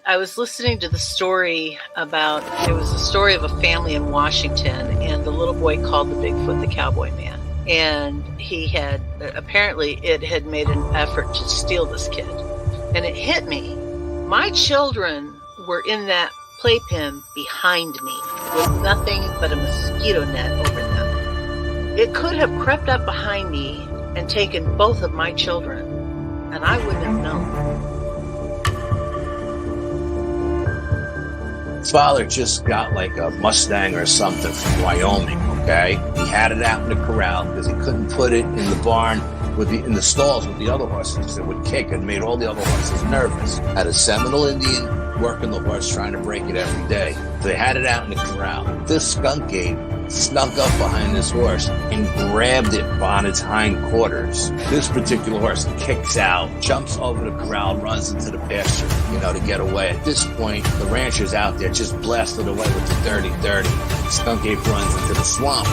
I was listening to the story about, it was a story of a family in Washington, and the little boy called the Bigfoot the Cowboy Man. And he had, apparently it had made an effort to steal this kid. And it hit me. My children were in that playpen behind me with nothing but a mosquito net over them. It could have crept up behind me and taken both of my children, and I wouldn't have known. Father just got like a Mustang or something from Wyoming, okay? He had it out in the corral because he couldn't put it in the barn in the stalls with the other horses. It would kick and made all the other horses nervous. Had a Seminole Indian working the horse trying to break it every day. So they had it out in the corral. This skunk ape snuck up behind this horse and grabbed it on its hind quarters. This particular horse kicks out, jumps over the corral, runs into the pasture, to get away. At this point, the rancher's out there just blasted away with the 30-30. Skunk ape runs into the swamp.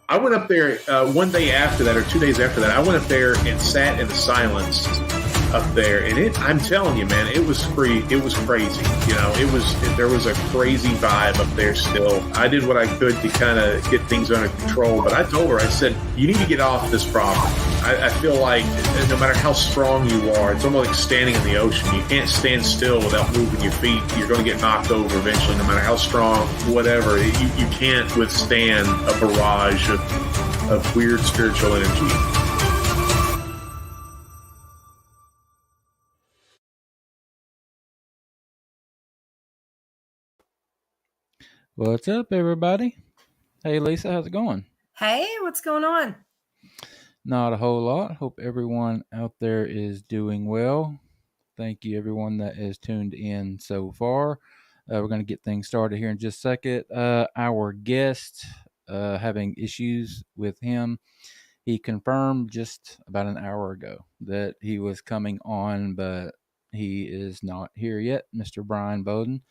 I went up there one day after that, or 2 days after that. I went up there and sat in the silence up there, and I'm telling you, man, it was free. It was crazy. There was a crazy vibe up there still. I did what I could to kind of get things under control, but I told her, I said, you need to get off this property. I feel like no matter how strong you are, it's almost like standing in the ocean. You can't stand still without moving your feet. You're going to get knocked over eventually, no matter how strong, whatever. You can't withstand a barrage of weird spiritual energy. What's up, everybody? Hey, Lisa, how's it going? Hey, what's going on? Not a whole lot. Hope everyone out there is doing well. Thank you, everyone that has tuned in so far. We're going to get things started here in just a second. Our guest, having issues with him. He confirmed just about an hour ago that he was coming on, but he is not here yet. Mr. Bryan Bowden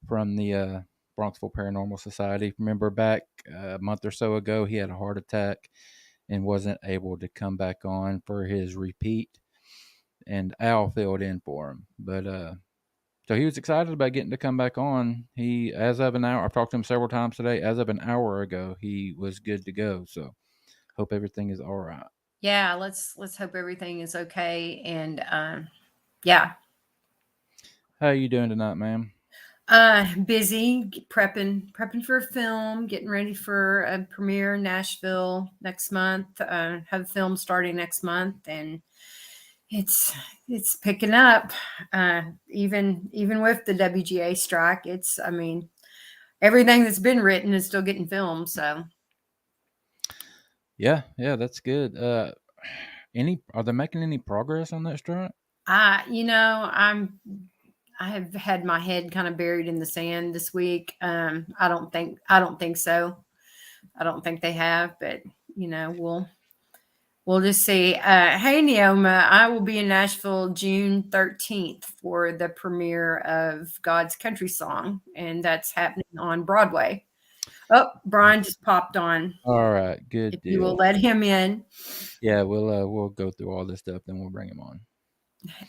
from the Bronxville Paranormal Society. Remember back a month or so ago, he had a heart attack and wasn't able to come back on for his repeat, and Al filled in for him. But so he was excited about getting to come back on. He, as of an hour, I've talked to him several times today. As of an hour ago, he was good to go. So hope everything is all right. Yeah, let's hope everything is okay. And yeah. How are you doing tonight, ma'am? Busy prepping for a film, getting ready for a premiere in Nashville next month. Have a film starting next month, and it's picking up. Even with the WGA strike, everything that's been written is still getting filmed. So yeah, that's good. Are they making any progress on that strike? I have had my head kind of buried in the sand this week. I don't think so. I don't think they have, but we'll just see. Hey, Neoma, I will be in Nashville June 13th for the premiere of God's Country Song, and that's happening on Broadway. Oh, Brian just popped on. All right, good if deal. You will let him in. Yeah, we'll go through all this stuff, then we'll bring him on.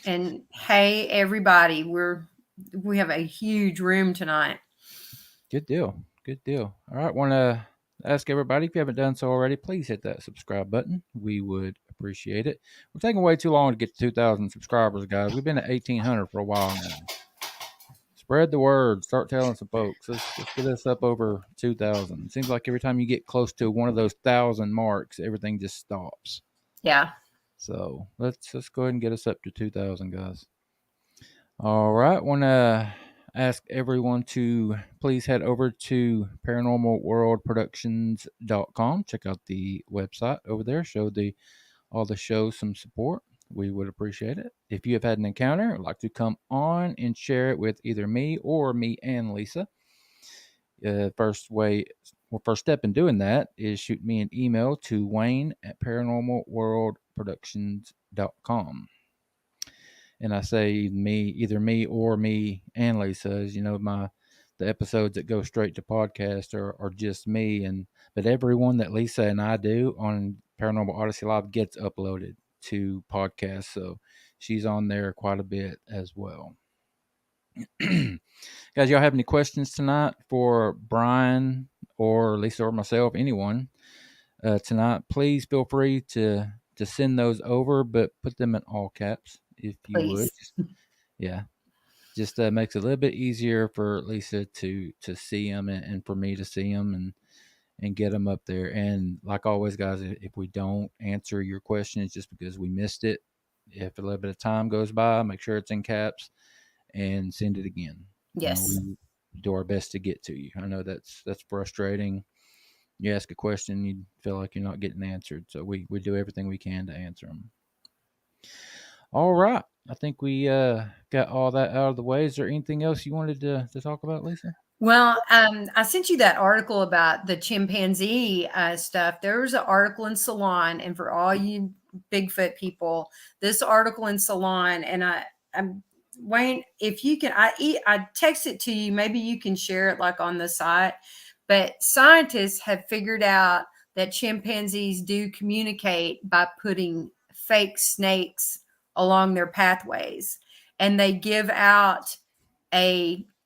And hey, everybody, we have a huge room tonight. Good deal. All right, want to ask everybody, if you haven't done so already, please hit that subscribe button. We would appreciate it. We're taking way too long to get to 2,000 subscribers, guys. We've been at 1,800 for a while now. Spread the word. Start telling some folks. Let's get us up over 2,000. It seems like every time you get close to one of those 1,000 marks, everything just stops. Yeah. So let's go ahead and get us up to 2,000, guys. All right. Want to ask everyone to please head over to paranormalworldproductions.com. Check out the website over there. Show all the shows some support. We would appreciate it. If you have had an encounter, would like to come on and share it with either me or me and Lisa. First step in doing that is shoot me an email to wayne@paranormalworldproductions.com. And I say either me or me and Lisa, as the episodes that go straight to podcast are just me, but everyone that Lisa and I do on Paranormal Odyssey Live gets uploaded to podcast. So she's on there quite a bit as well. Guys, y'all have any questions tonight for Bryan or Lisa or myself, anyone tonight? Please feel free to send those over, but put them in all caps if you would. Please. Yeah, just makes it a little bit easier for Lisa to see them and for me to see them and get them up there. And like always, guys, if we don't answer your question, it's just because we missed it. If a little bit of time goes by, make sure it's in caps and send it again. Yes. We do our best to get to you. I know that's frustrating. You ask a question, you feel like you're not getting answered. So we do everything we can to answer them. All right. I think we got all that out of the way. Is there anything else you wanted to talk about, Lisa? Well, I sent you that article about the chimpanzee stuff. There was an article in Salon, and for all you Bigfoot people, this article in Salon, and I'm Wayne, if you can, I text it to you. Maybe you can share it like on the site. But scientists have figured out that chimpanzees do communicate by putting fake snakes along their pathways, and they give out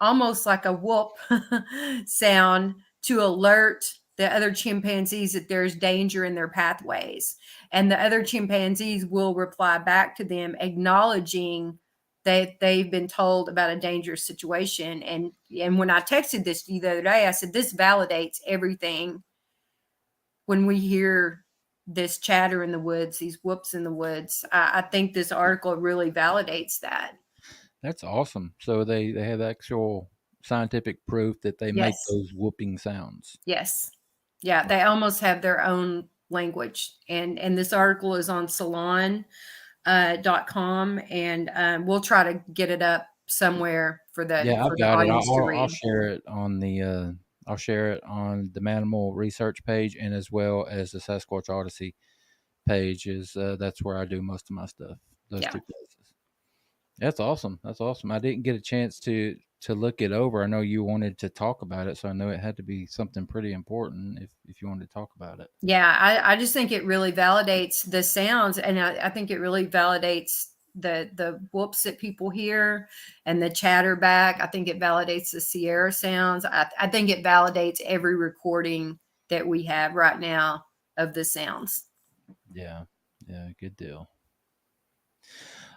almost like a whoop sound to alert the other chimpanzees that there's danger in their pathways. And the other chimpanzees will reply back to them, acknowledging that they've been told about a dangerous situation. And when I texted this to you the other day, I said, this validates everything. When we hear this chatter in the woods, these whoops in the woods, I think this article really validates that. That's awesome. So they have actual scientific proof that they make those whooping sounds. Yes. Yeah. They almost have their own language. And this article is on salon.com, and we'll try to get it up somewhere for the, I've got it. I'll share it on the I'll share it on the Manimal research page, and as well as the Sasquatch Odyssey page. That's where I do most of my stuff. Those two places. That's awesome. That's awesome. I didn't get a chance to look it over. I know you wanted to talk about it, so I know it had to be something pretty important if you wanted to talk about it. Yeah, I just think it really validates the sounds, and I think it really validates the whoops that people hear and the chatter back. I think it validates the Sierra sounds. I think it validates every recording that we have right now of the sounds. Yeah, good deal.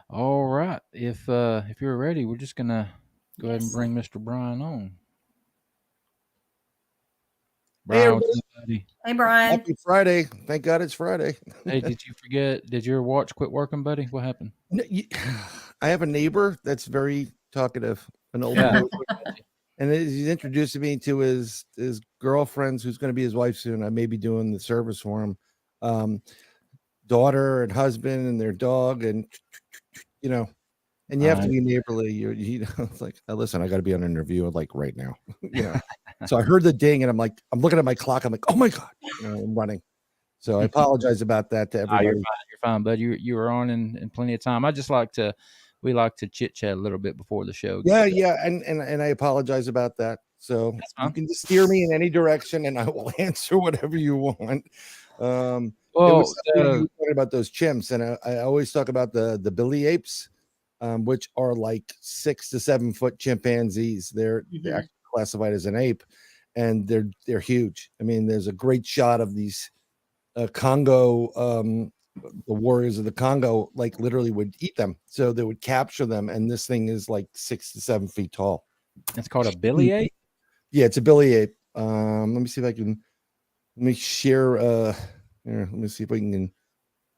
All right. If you're ready, we're just gonna go ahead and bring Mr. Bryan on. Bryan, what's up, buddy? Hey, Bryan. Happy Friday. Thank God it's Friday. Hey, did you forget? Did your watch quit working, buddy? What happened? I have a neighbor that's very talkative, an old neighbor, and he's introducing me to his girlfriends, who's going to be his wife soon. I may be doing the service for him. Daughter and husband and their dog, and and you have to be neighborly. You know, it's like, listen, I got to be on an interview like right now. So I heard the ding, and I'm looking at my clock. I'm like, oh my God, I'm running. So I apologize about that to everybody. You're fine, bud. You were on in plenty of time. We like to chit chat a little bit before the show. Yeah, and I apologize about that. So you can just steer me in any direction, and I will answer whatever you want. Talking about those chimps, and I always talk about the billy apes, which are like 6 to 7 foot chimpanzees. They're actually classified as an ape, and they're huge. I mean, there's a great shot of these Congo, the warriors of the Congo, like literally would eat them. So they would capture them, and this thing is like 6 to 7 feet tall. It's called a billy ape. Yeah, it's a billy ape. Let me see if I can. Let me share. Here, let me see if I can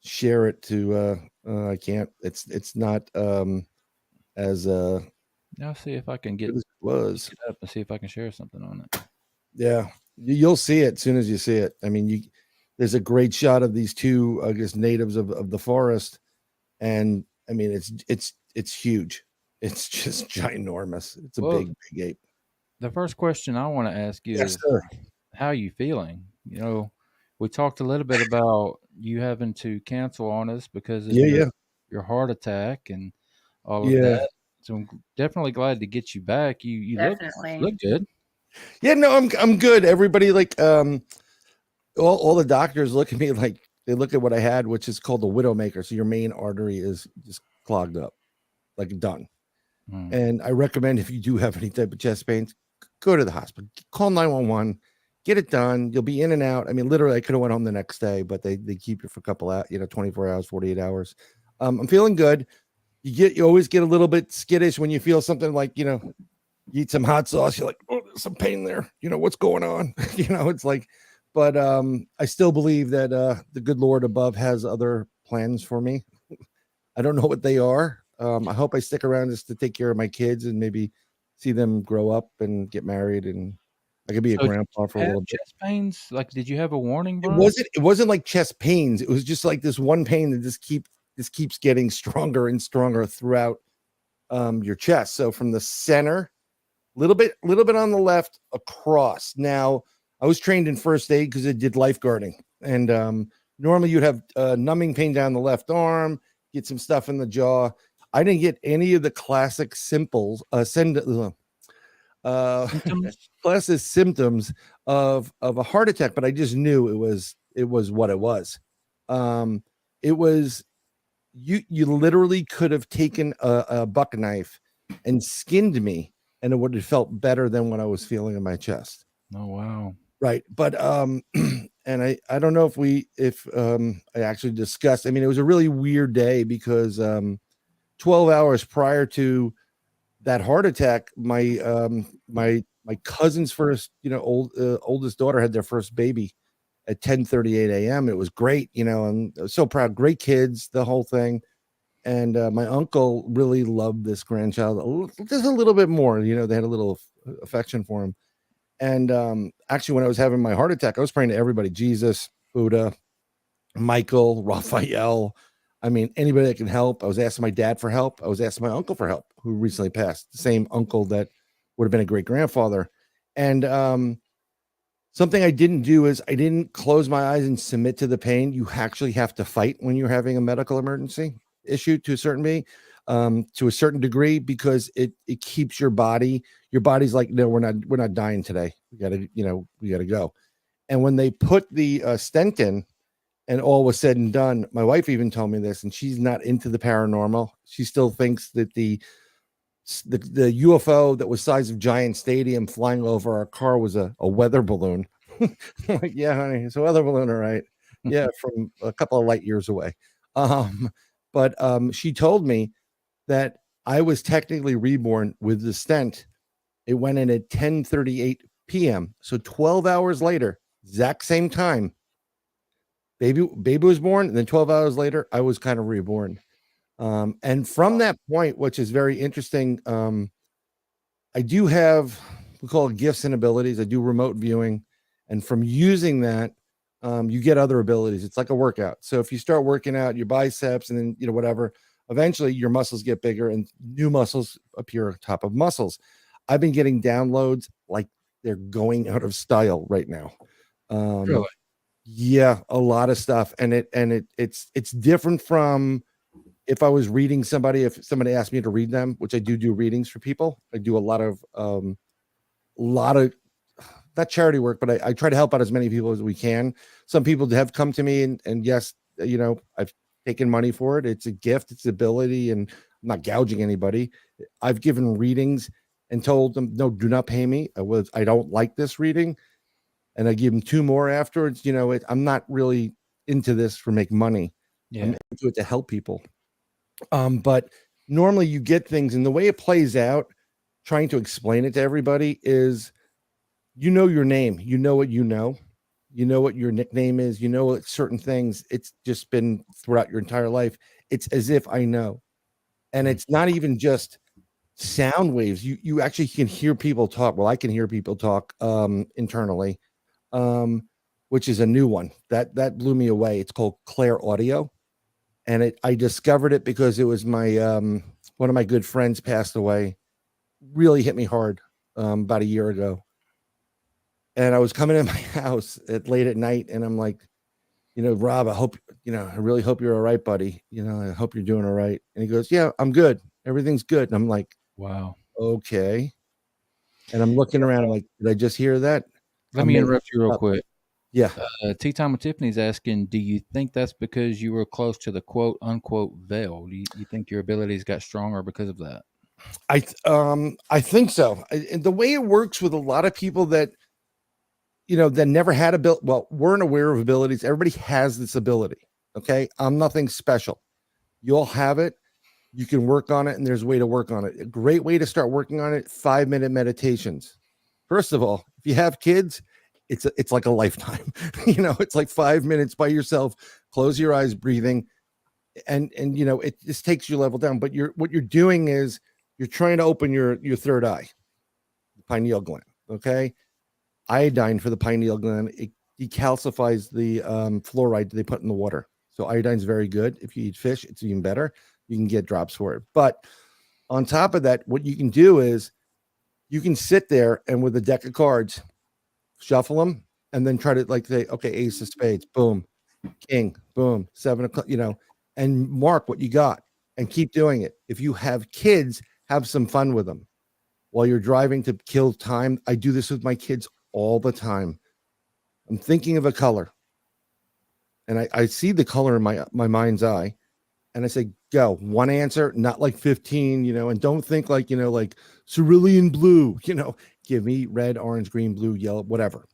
share it to. I can't. It's not as. I'll see if I can get it was it up and see if I can share something on it. Yeah, you'll see it as soon as you see it. I mean, there's a great shot of these two, I guess, natives of the forest, and I mean, it's huge. It's just ginormous. It's a big ape. The first question I want to ask you is, how are you feeling? We talked a little bit about you having to cancel on us because of your heart attack and all of that. So I'm definitely glad to get you back. You look good. Yeah, no, I'm good. Everybody, like all the doctors look at me like they look at what I had, which is called the widowmaker. So your main artery is just clogged up, like done. Mm. And I recommend if you do have any type of chest pains, go to the hospital, call 911, get it done. You'll be in and out. I mean, literally, I could have went home the next day, but they keep you for a couple out, 24 hours, 48 hours. I'm feeling good. You always get a little bit skittish when you feel something like, you eat some hot sauce. You're like, oh, there's some pain there. What's going on? It's like, but I still believe that the good Lord above has other plans for me. I don't know what they are. I hope I stick around just to take care of my kids and maybe see them grow up and get married, and I could be a grandpa for a little bit. Chest pains? Like, did you have a warning, Brian? It wasn't like chest pains. It was just like this one pain that just keeps getting stronger and stronger throughout your chest. So from the center, little bit on the left across. Now, I was trained in first aid because I did lifeguarding, and normally you'd have numbing pain down the left arm, get some stuff in the jaw. I didn't get any of the classic classic symptoms of a heart attack, but I just knew it was what it was. It was you literally could have taken a buck knife and skinned me, and it would have felt better than what I was feeling in my chest. Oh, wow. Right. But and I don't know if I actually discussed. I mean, it was a really weird day because 12 hours prior to that heart attack, my cousin's first, oldest daughter had their first baby at 10:38 a.m. It was great, and I was so proud. Great kids, the whole thing. And my uncle really loved this grandchild just a little bit more. They had a little affection for him. And actually, when I was having my heart attack, I was praying to everybody: Jesus, Buddha, Michael, Raphael. I mean, anybody that can help. I was asking my dad for help. I was asking my uncle for help, who recently passed. The same uncle that would have been a great grandfather. And something I didn't do is I didn't close my eyes and submit to the pain. You actually have to fight when you're having a medical emergency issue to a certain degree, because it keeps your body's like, no, we're not dying today. We gotta go. And when they put the stent in and all was said and done, my wife even told me this, and she's not into the paranormal. She still thinks that the UFO that was size of Giant Stadium flying over our car was a weather balloon. Like, yeah, honey, it's a weather balloon, all right. Yeah, from a couple of light years away. But she told me that I was technically reborn with the stent. It went in at 10:38 p.m. So 12 hours later, exact same time, baby was born, and then 12 hours later, I was kind of reborn. And from that point, which is very interesting, I do have, we call it gifts and abilities. I do remote viewing, and from using that, you get other abilities. It's like a workout. So if you start working out your biceps and then, whatever, eventually your muscles get bigger and new muscles appear on top of muscles. I've been getting downloads like they're going out of style right now. Really? Yeah, a lot of stuff. And it's different from if I was reading somebody, if somebody asked me to read them, which I do readings for people. I do a lot of not charity work, but I try to help out as many people as we can. Some people have come to me and yes, I've taken money for it. It's a gift, it's ability, and I'm not gouging anybody. I've given readings and told them, no, do not pay me. I don't like this reading. And I give them 2 more afterwards. I'm not really into this for make money. Yeah. I'm into it to help people. But normally you get things, and the way it plays out, trying to explain it to everybody is, your name, what what your nickname is, what certain things. It's just been throughout your entire life. It's as if I know. And it's not even just sound waves. You actually can hear people talk. Well, I can hear people talk internally, which is a new one that blew me away. It's called Claire Audio. And I discovered it because it was my one of my good friends passed away. Really hit me hard about a year ago. And I was coming in my house late at night, and I'm like, Rob, I hope, I really hope you're all right, buddy. I hope you're doing all right. And he goes, yeah, I'm good. Everything's good. And I'm like, wow. Okay. And I'm looking around. I'm like, did I just hear that? Let me interrupt you real quick. Yeah. Tea Time with Tiffany's asking, do you think that's because you were close to the quote unquote veil? Do you think your abilities got stronger because of that? I think so. And the way it works with a lot of people that, that never had weren't aware of abilities. Everybody has this ability. Okay. I'm nothing special. You all have it. You can work on it, and there's a way to work on it. A great way to start working on it, 5-minute meditations. First of all, if you have kids, it's like a lifetime. It's like 5 minutes by yourself, close your eyes, breathing, and it just takes your level down. But what you're doing is you're trying to open your third eye, the pineal gland. Okay. Iodine for the pineal gland, it decalcifies the fluoride they put in the water. So iodine's very good. If you eat fish, it's even better. You can get drops for it. But on top of that, what you can do is you can sit there and with a deck of cards, shuffle them, and then try to say, okay, ace of spades, boom, king, boom, 7 o'clock, and mark what you got and keep doing it. If you have kids, have some fun with them while you're driving to kill time. I do this with my kids all the time. I'm thinking of a color and I see the color in my mind's eye. And I say, go, one answer, not like 15, and don't think like cerulean blue, give me red, orange, green, blue, yellow, whatever.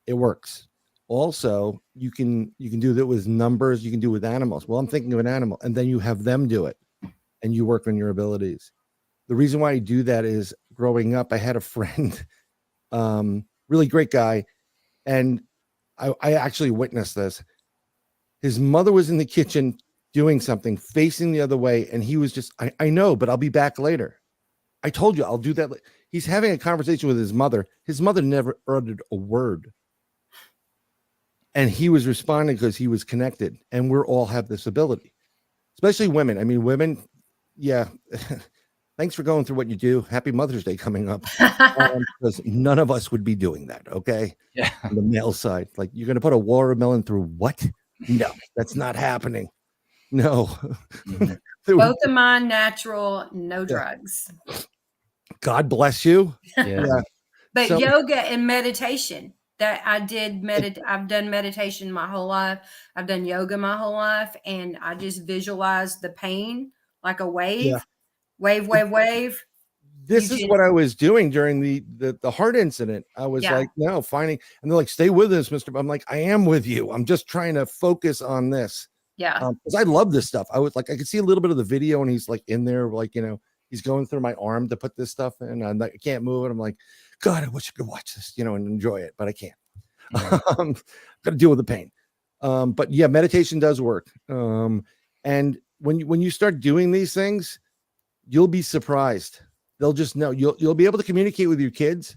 It works. Also, you can do that with numbers. You can do it with animals. Well, I'm thinking of an animal, and then you have them do it and you work on your abilities. The reason why I do that is growing up, I had a friend, really great guy. And I actually witnessed this. His mother was in the kitchen doing something, facing the other way, and he was just, I know, but I'll be back later. I told you I'll do that. He's having a conversation with his mother. His mother never uttered a word. And he was responding because he was connected. And we all have this ability, especially women. I mean, women, yeah. Thanks for going through what you do. Happy Mother's Day coming up. Because none of us would be doing that, okay? Yeah. On the male side. Like, you're going to put a watermelon through what? No, that's not happening. No. Both of mine natural, no drugs. God bless you. Yeah. But yoga and meditation, that I did I've done meditation my whole life. I've done yoga my whole life, and I just visualize the pain like a wave. Yeah. Wave. This is what I was doing during the heart incident. I was like, no, finding, and they're like, stay with us, Mr. I'm like, I am with you. I'm just trying to focus on this. Yeah. Because I love this stuff. I was like, I could see a little bit of the video, and he's like in there, like, he's going through my arm to put this stuff in. I'm like, I can't move it. I'm like, God, I wish I could watch this, and enjoy it, but I can't. Got to deal with the pain. But yeah, meditation does work. And when you start doing these things, you'll be surprised. They'll just know. You'll be able to communicate with your kids.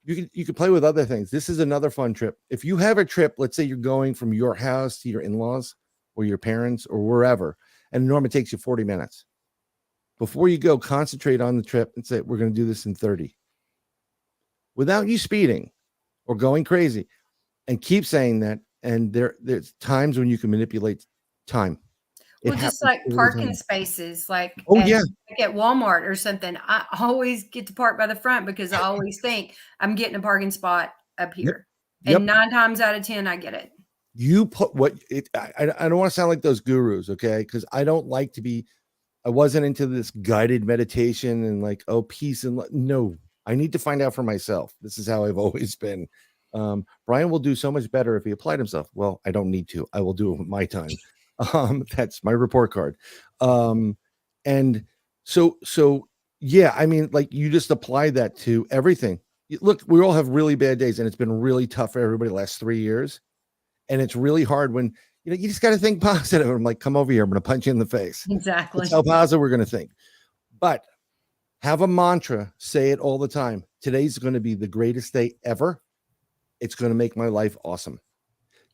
You can play with other things. This is another fun trip. If you have a trip, let's say you're going from your house to your in-laws or your parents or wherever, and normally takes you 40 minutes. Before you go, concentrate on the trip and say, we're going to do this in 30. Without you speeding or going crazy, and keep saying that. And there's times when you can manipulate time. Well, just like parking spaces, like like at Walmart or something. I always get to park by the front because I always think I'm getting a parking spot up here. Yep. And 9 times out of 10, I get it. You put I don't want to sound like those gurus, okay? Because I don't like to be, I wasn't into this guided meditation and like, oh, peace and no, I need to find out for myself. This is how I've always been. Bryan will do so much better if he applied himself. Well, I don't need to. I will do it with my time. That's my report card. And so yeah, I mean, like, you just apply that to everything. Look, we all have really bad days, and it's been really tough for everybody the last 3 years. And it's really hard when, you just got to think positive. I'm like, come over here. I'm going to punch you in the face. Exactly. That's how positive we're going to think. But have a mantra, say it all the time. Today's going to be the greatest day ever. It's going to make my life awesome.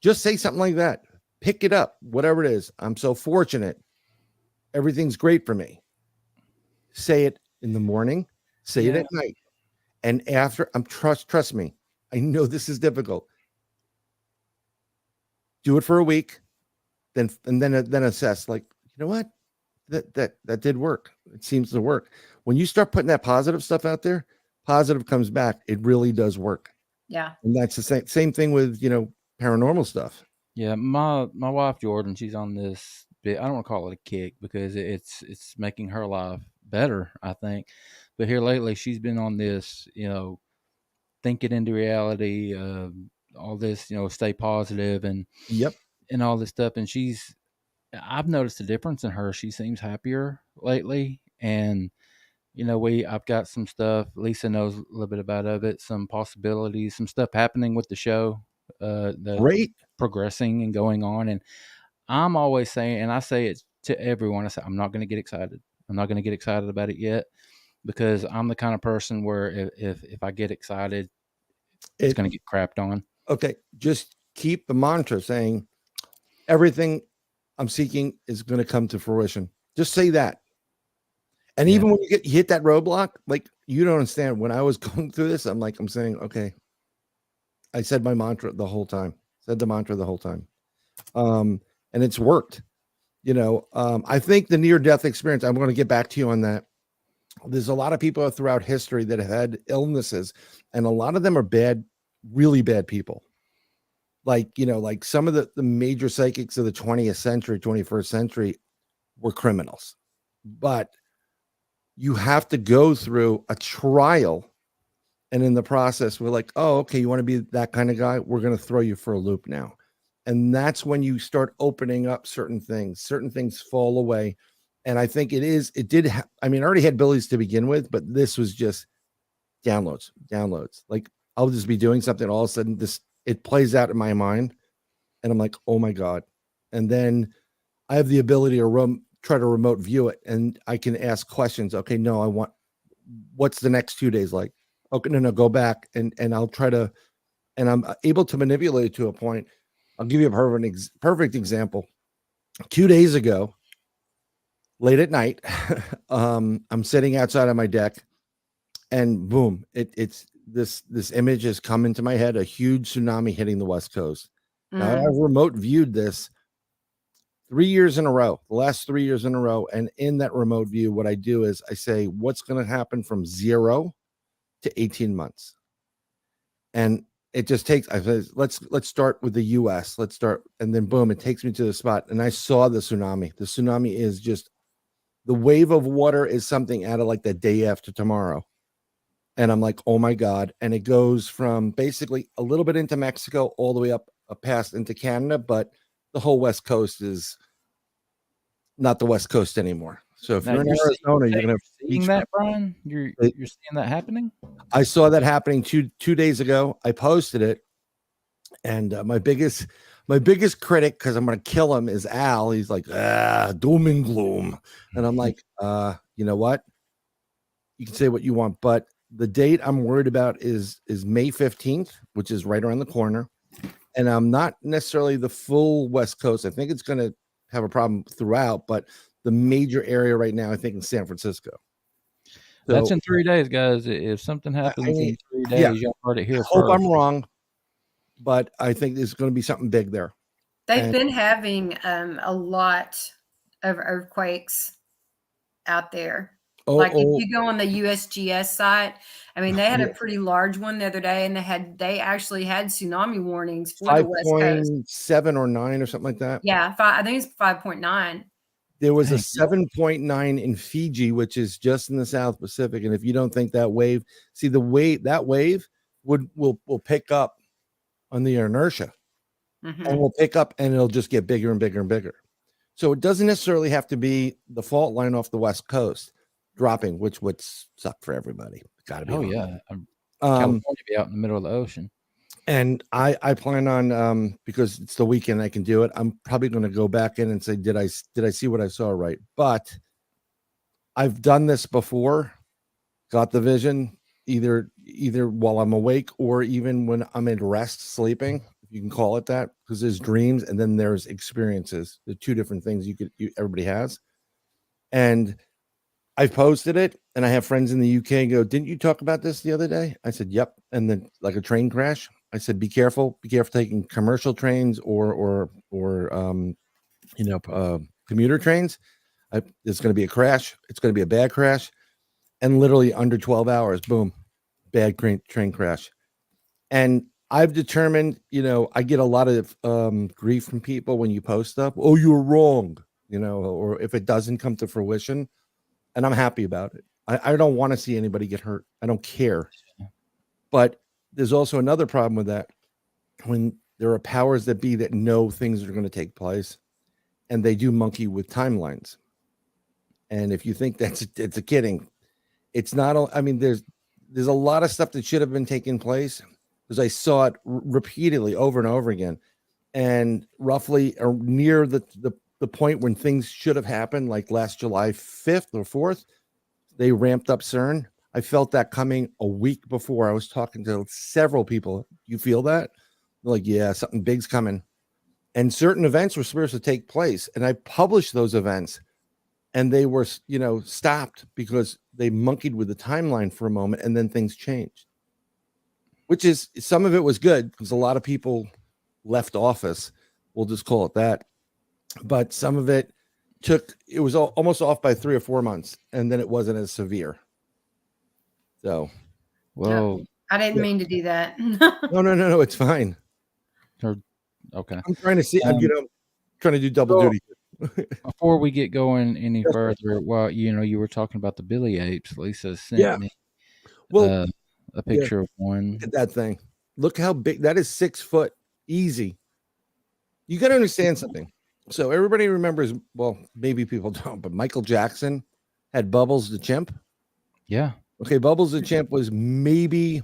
Just say something like that. Pick it up, whatever it is. I'm so fortunate. Everything's great for me. Say it in the morning. Say it at night. And after, trust me, I know this is difficult. Do it for a week, then assess. Like, you know what? That did work. It seems to work. When you start putting that positive stuff out there, positive comes back. It really does work. Yeah. And that's the same thing with, paranormal stuff. Yeah, my wife Jordan, she's on this bit. I don't want to call it a kick because it's making her life better, I think. But here lately, she's been on this, think it into reality, all this, stay positive Yep. and all this stuff. And I've noticed a difference in her. She seems happier lately, and I've got some stuff. Lisa knows a little bit about of it, some possibilities, some stuff happening with the show, that Great. progressing and going on. And I'm always saying, and I say it to everyone, I say, I'm not going to get excited. I'm not going to get excited about it yet, because I'm the kind of person where if I get excited, it's going to get crapped on. Okay. Just keep the mantra saying everything I'm seeking is going to come to fruition. Just say that. And even when you hit that roadblock, like, you don't understand. When I was going through this, I'm saying, okay, I said my mantra the whole time, and it's worked. I think the near-death experience, I'm going to get back to you on that. There's a lot of people throughout history that have had illnesses, and a lot of them are bad, really bad people. Like some of the major psychics of the 20th century, 21st century were criminals. But you have to go through a trial, and in the process, we're like, oh, okay, you want to be that kind of guy? We're going to throw you for a loop now. And that's when you start opening up certain things fall away. And I think I already had abilities to begin with, but this was just downloads. Like, I'll just be doing something, all of a sudden it plays out in my mind, and I'm like, oh my God. And then I have the ability to try to remote view it, and I can ask questions. Okay, no, what's the next 2 days like? Okay, no, go back, and I'll try to, and I'm able to manipulate it to a point. I'll give you a perfect example. 2 days ago, late at night, I'm sitting outside on my deck, and boom, it's this image has come into my head, a huge tsunami hitting the West Coast. Now, I've remote viewed this 3 years in a row, the last 3 years in a row. And in that remote view, what I do is I say, what's going to happen from 0 to 18 months? And it just takes, I say, let's start with the US. Let's start. And then boom, it takes me to the spot. And I saw the tsunami. The tsunami is just, the wave of water is something out of like the day after tomorrow. And I'm like, oh my God. And it goes from basically a little bit into Mexico all the way up past into Canada. But the whole West Coast is not the West Coast anymore. So if you're in Arizona, you're going to seeing that, Brian. You're seeing that happening. I saw that happening two days ago. I posted it, and my biggest critic, because I'm going to kill him, is Al. He's like, doom and gloom, and I'm like, you know what? You can say what you want, but the date I'm worried about is May 15th, which is right around the corner. And I'm not necessarily the full West Coast. I think it's going to have a problem throughout, but the major area right now, I think, in San Francisco. So, that's in 3 days, guys. If something happens in 3 days, y'all heard it here first. I hope I'm wrong, but I think there's going to be something big there. They've been having a lot of earthquakes out there. If you go on the USGS site, I mean, they had a pretty large one the other day, and they actually had tsunami warnings for the West Coast. 5.7 or 9 or something like that. Yeah, I think it's 5.9. There was a 7.9 in Fiji, which is just in the South Pacific. And if you don't think that wave, that wave will pick up on the inertia, and will pick up, and it'll just get bigger and bigger and bigger. So it doesn't necessarily have to be the fault line off the West Coast dropping, which would suck for everybody. Got to be. Oh yeah, California be out in the middle of the ocean. And I plan on, because it's the weekend, I can do it. I'm probably going to go back in and say, did I see what I saw right? But I've done this before, got the vision either while I'm awake or even when I'm at rest, sleeping, if you can call it that, because there's dreams and then there's experiences. The two different things everybody has. And I've posted it, and I have friends in the UK go, didn't you talk about this the other day? I said, yep. And then like a train crash, I said, be careful taking commercial trains or commuter trains. There's going to be a crash. It's going to be a bad crash. And literally under 12 hours, boom, bad train crash. And I've determined, I get a lot of grief from people when you post stuff. Oh, you were wrong, or if it doesn't come to fruition, and I'm happy about it. I don't want to see anybody get hurt. I don't care. But there's also another problem with that. When there are powers that be that know things are going to take place, and they do monkey with timelines. And if you think it's a kidding, it's not. I mean, there's a lot of stuff that should have been taking place because I saw it repeatedly over and over again, and roughly or near the point when things should have happened, like last July 5th or 4th, they ramped up CERN. I felt that coming a week before. I was talking to several people. You feel that? They're like, yeah, something big's coming. And certain events were supposed to take place. And I published those events, and they were, stopped because they monkeyed with the timeline for a moment, and then things changed. Which is, some of it was good because a lot of people left office. We'll just call it that. But some of it was almost off by 3 or 4 months, and then it wasn't as severe. So, Well, I didn't mean to do that. No, it's fine. Okay. I'm trying to see. I'm trying to do double duty. Before we get going any further, well, you were talking about the Billy Apes. Lisa sent me a picture of one. Look at that thing. Look how big that is. 6 foot, easy. You got to understand something. So everybody remembers. Well, maybe people don't, but Michael Jackson had Bubbles the chimp. Yeah. Okay, Bubbles the chimp was maybe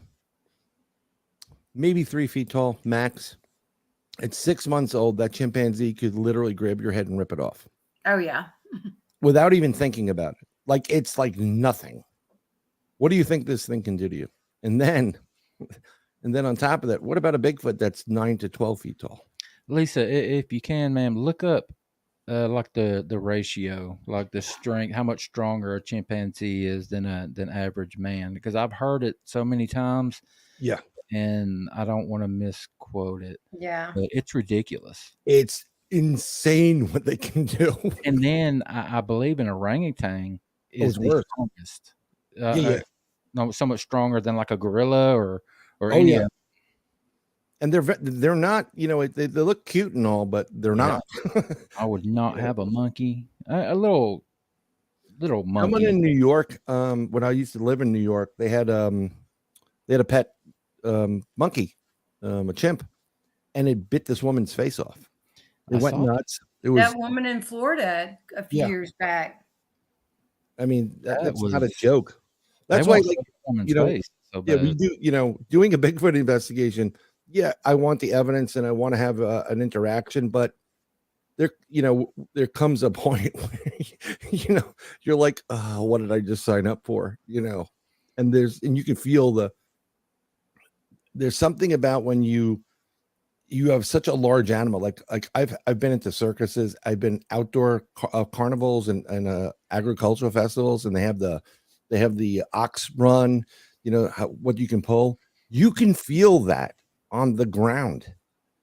3 feet tall max. At 6 months old, that chimpanzee could literally grab your head and rip it off. Oh, yeah. Without even thinking about it. Like, it's like nothing. What do you think this thing can do to you? And then on top of that, what about a Bigfoot that's 9 to 12 feet tall? Lisa, if you can, ma'am, look up like the ratio, like the strength, how much stronger a chimpanzee is than average man. Because I've heard it so many times. Yeah. And I don't want to misquote it. Yeah. But it's ridiculous. It's insane what they can do. And then I believe an orangutan is the strongest. No, so much stronger than like a gorilla or any. And they're not, they look cute and all, but they're not. I would not have a monkey. A little monkey. Someone in New York, when I used to live in New York, they had a pet monkey, a chimp, and it bit this woman's face off. It went nuts. It was that woman in Florida a few years back. I mean, that's not a joke. That's why, like, face so bad. We do, doing a Bigfoot investigation. Yeah, I want the evidence and I want to have an interaction, but there comes a point where, you're like, oh, what did I just sign up for? And you can feel there's something about when you have such a large animal. Like I've been into circuses. I've been outdoor carnivals and agricultural festivals, and they have the ox run. What you can pull. You can feel that on the ground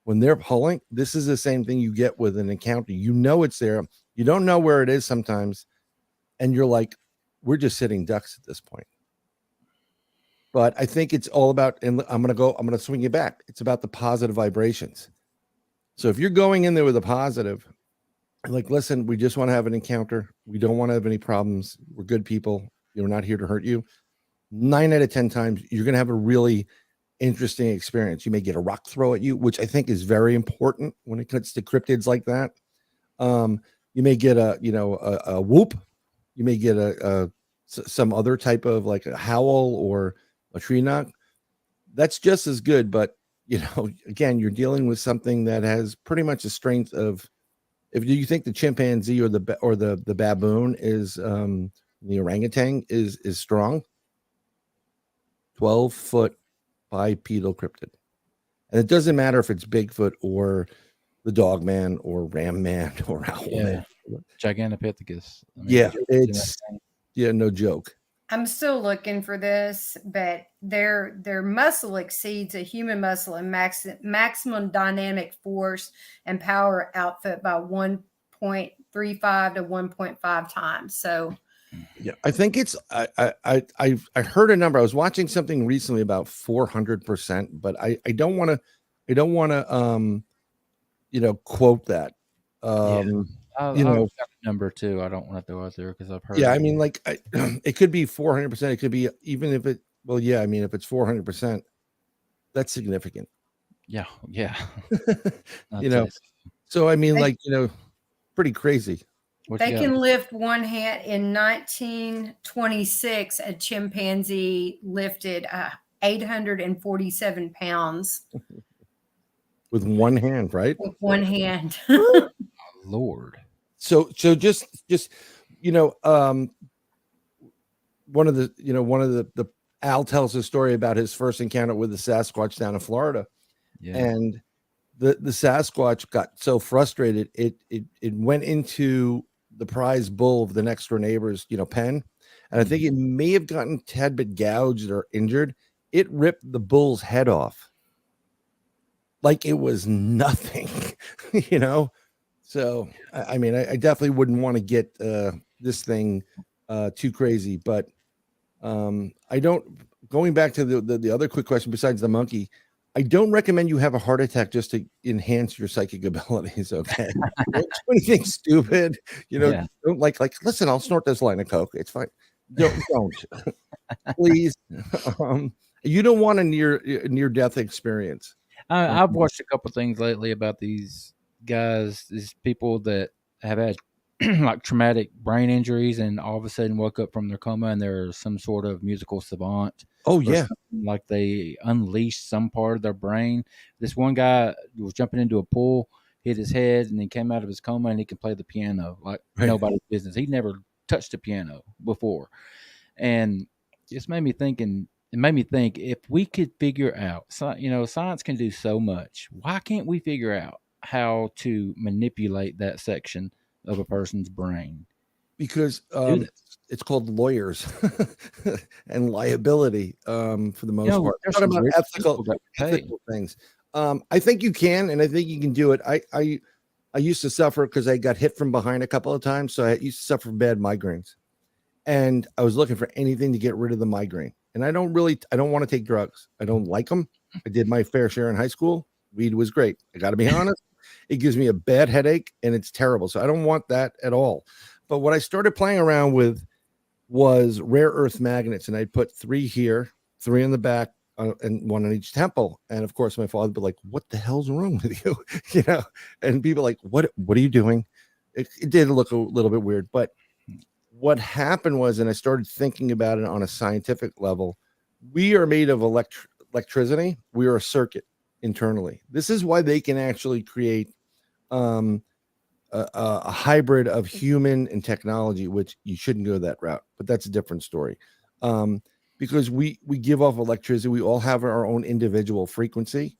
when they're pulling. This is the same thing you get with an encounter. It's there. You don't know where it is sometimes, and you're like, we're just sitting ducks at this point. But I think it's all about, and I'm going to swing you back. It's about the positive vibrations. So if you're going in there with a positive, like, listen, we just want to have an encounter. We don't want to have any problems. We're good people. We're not here to hurt you. 9 out of 10 times, you're going to have a really interesting experience. You may get a rock throw at you, which I think is very important when it comes to cryptids like that. You may get a whoop. You may get some other type of like a howl or a tree knock. That's just as good, but again, you're dealing with something that has pretty much the strength of, if you think the chimpanzee or the baboon is the orangutan is strong, 12-foot bipedal cryptid. And it doesn't matter if it's Bigfoot or the dog man or ram man or owl man. Gigantopithecus. It's no joke. I'm still looking for this, but their muscle exceeds a human muscle in maximum dynamic force and power output by 1.35 to 1.5 times. So Yeah, I think it's I heard a number. I was watching something recently about 400%, but I don't want to quote that. You I've know, got a number too. I don't want to throw out there because I've heard. yeah, it. I mean, like it could be 400%. It could be even if it. Well, yeah, I mean, if it's 400%, that's significant. Yeah, yeah. You know, so I mean, like pretty crazy. They can lift one hand. In 1926, a chimpanzee lifted 847 pounds with one hand, right? with one hand. Lord. So just one of the Al tells a story about his first encounter with the Sasquatch down in Florida, and the Sasquatch got so frustrated it went into the prize bull of the next door neighbor's pen, and I think it may have gotten a tad bit gouged or injured. It ripped the bull's head off like it was nothing. So I mean, I definitely wouldn't want to get this thing too crazy, but I don't. Going back to the other quick question besides the monkey, I don't recommend you have a heart attack just to enhance your psychic abilities. Okay, don't do anything stupid. Don't like listen. I'll snort this line of coke. It's fine. Don't please. You don't want a near death experience. I've watched a couple things lately about these guys, these people that have had like traumatic brain injuries and all of a sudden woke up from their coma and they're some sort of musical savant. Oh yeah, like they unleashed some part of their brain. This one guy was jumping into a pool, hit his head, and he came out of his coma and he can play the piano like nobody's business. He'd never touched a piano before, and it made me think if we could figure out, science can do so much. Why can't we figure out how to manipulate that section of a person's brain? Because it's called lawyers and liability for the most part. There's talking about ethical things. I think you can, and I think you can do it. I used to suffer because I got hit from behind a couple of times, so I used to suffer bad migraines, and I was looking for anything to get rid of the migraine. And I don't want to take drugs. I don't like them. I did my fair share in high school. Weed was great. I got to be honest. It gives me a bad headache and it's terrible. So I don't want that at all. But what I started playing around with was rare earth magnets. And I'd put 3 here, 3 in the back, and 1 on each temple. And of course, my father would be like, "What the hell's wrong with you?" And people like, what are you doing? It did look a little bit weird. But what happened was, and I started thinking about it on a scientific level, we are made of electricity. We are a circuit internally. This is why they can actually create a hybrid of human and technology, which you shouldn't go that route, but that's a different story. Because we give off electricity. We all have our own individual frequency,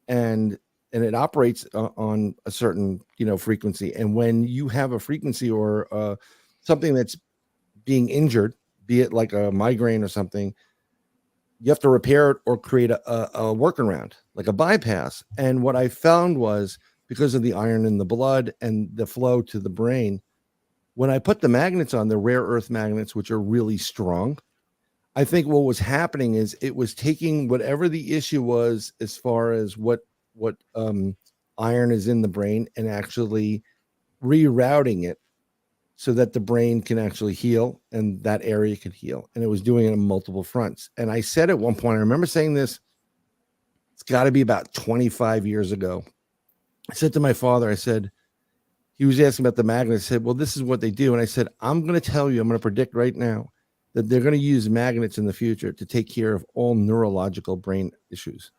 and it operates on a certain frequency. And when you have a frequency or something that's being injured, be it like a migraine or something, you have to repair it or create a workaround, like a bypass. And what I found was, because of the iron in the blood and the flow to the brain, when I put the magnets on, the rare earth magnets, which are really strong, I think what was happening is it was taking whatever the issue was as far as what iron is in the brain and actually rerouting it so that the brain can actually heal and that area can heal. And it was doing it on multiple fronts. And I said at one point, I remember saying this, it's got to be about 25 years ago. I said to my father, he was asking about the magnets. I said, well, this is what they do. And I said, I'm going to predict right now that they're going to use magnets in the future to take care of all neurological brain issues,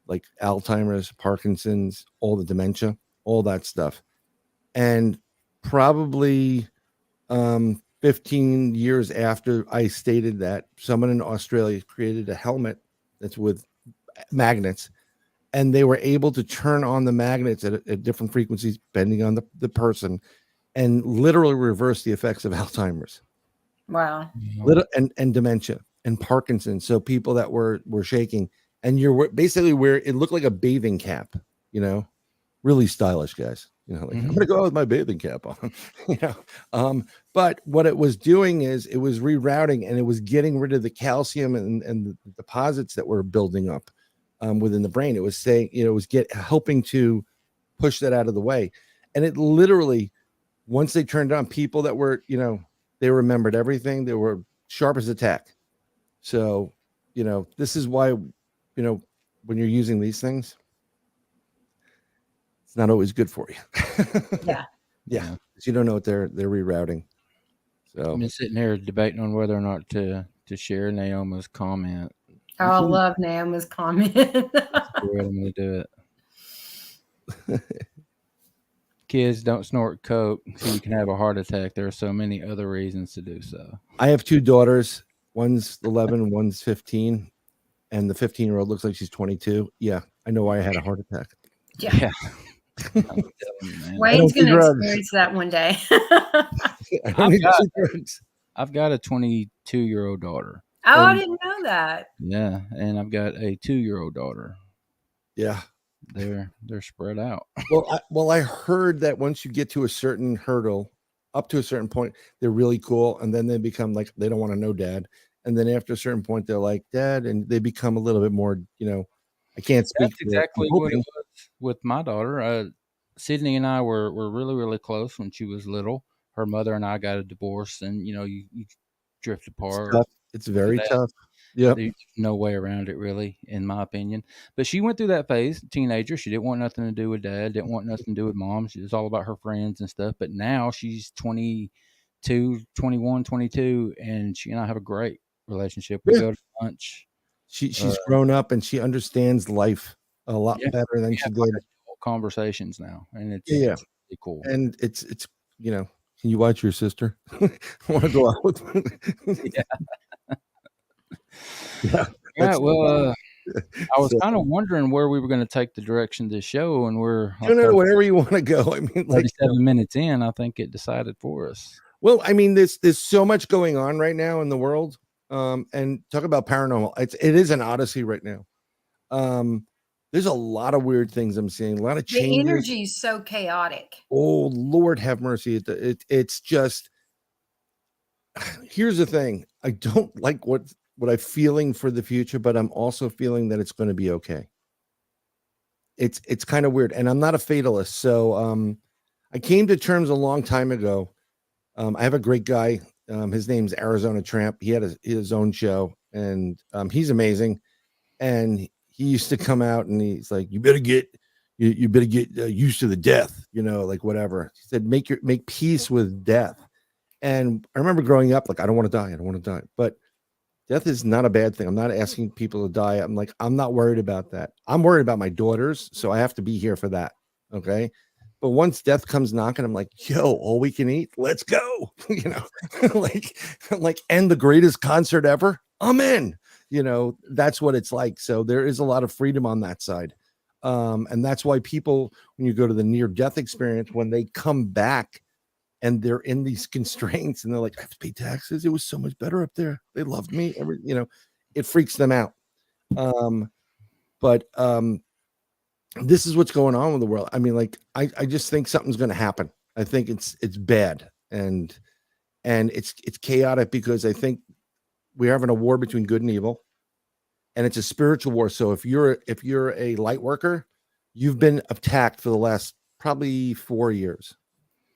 like Alzheimer's, Parkinson's, all the dementia, all that stuff. And probably 15 years after I stated that, someone in Australia created a helmet that's with magnets, and they were able to turn on the magnets at different frequencies depending on the person, and literally reverse the effects of Alzheimer's. Wow. And dementia and Parkinson's. So people that were shaking, and you're basically where it looked like a bathing cap, really stylish guys. I'm gonna go out with my bathing cap on. But what it was doing is it was rerouting, and it was getting rid of the calcium and the deposits that were building up within the brain. It was saying, it was helping to push that out of the way. And it literally, once they turned on, people that were, they remembered everything. They were sharp as a tack. So, this is why, when you're using these things, it's not always good for you. Yeah. Yeah. Because you don't know what they're rerouting. So I've been sitting here debating on whether or not to share Naoma's comment. Oh, I love Naomi's comment. I'm going to do it. Kids, don't snort coke so you can have a heart attack. There are so many other reasons to do so. I have 2 daughters. One's 11, one's 15, and the 15-year-old looks like she's 22. Yeah, I know why I had a heart attack. Yeah. I'm telling you, man. Wayne's going to experience that one day. I've got a 22-year-old daughter. Oh, I didn't know that. Yeah, and I've got a 2-year-old daughter. Yeah. They're spread out. Well, I heard that once you get to a certain hurdle, up to a certain point, they're really cool, and then they become like they don't want to know dad, and then after a certain point, they're like dad, and they become a little bit more, I can't speak. That's exactly what it was with my daughter. Sydney and I were really, really close when she was little. Her mother and I got a divorce, and you drift apart. It's very tough. Yeah, there's no way around it, really, in my opinion. But she went through that phase, teenager. She didn't want nothing to do with dad, didn't want nothing to do with mom. She was all about her friends and stuff. But now she's 22, 21, 22, and she and I have a great relationship. We go to lunch. She's grown up, and she understands life a lot better than she did. Conversations now, and it's really cool. And it's can you watch your sister? I want to go out with Yeah. Well, I was kind of wondering where we were going to take the direction of this show, and we're wherever you want to go. I mean, 37 minutes in, I think it decided for us. Well, I mean, there's so much going on right now in the world. And talk about paranormal. It is an odyssey right now. There's a lot of weird things I'm seeing, a lot of changes. The energy is so chaotic. Oh, Lord have mercy. It's just, here's the thing. I don't like what I'm feeling for the future, but I'm also feeling that it's going to be okay. It's kind of weird. And I'm not a fatalist. So I came to terms a long time ago. I have a great guy. His name's Arizona Tramp. He had his own show, and he's amazing. And he used to come out and he's like, you better get used to the death, like whatever. He said, make peace with death. And I remember growing up, like, I don't want to die. But death is not a bad thing. I'm not asking people to die. I'm like, I'm not worried about that. I'm worried about my daughters. So I have to be here for that. Okay. But once death comes knocking, I'm like, yo, all we can eat, let's go. like, and the greatest concert ever. I'm in. That's what it's like. So there is a lot of freedom on that side. And that's why people, when you go to the near-death experience, when they come back and they're in these constraints and they're like, I have to pay taxes. It was so much better up there. They loved me. It freaks them out. But this is what's going on with the world. I mean, like, I just think something's going to happen. I think it's bad. And it's chaotic because I think we're having a war between good and evil, and it's a spiritual war. So if you're a light worker, you've been attacked for the last probably 4 years.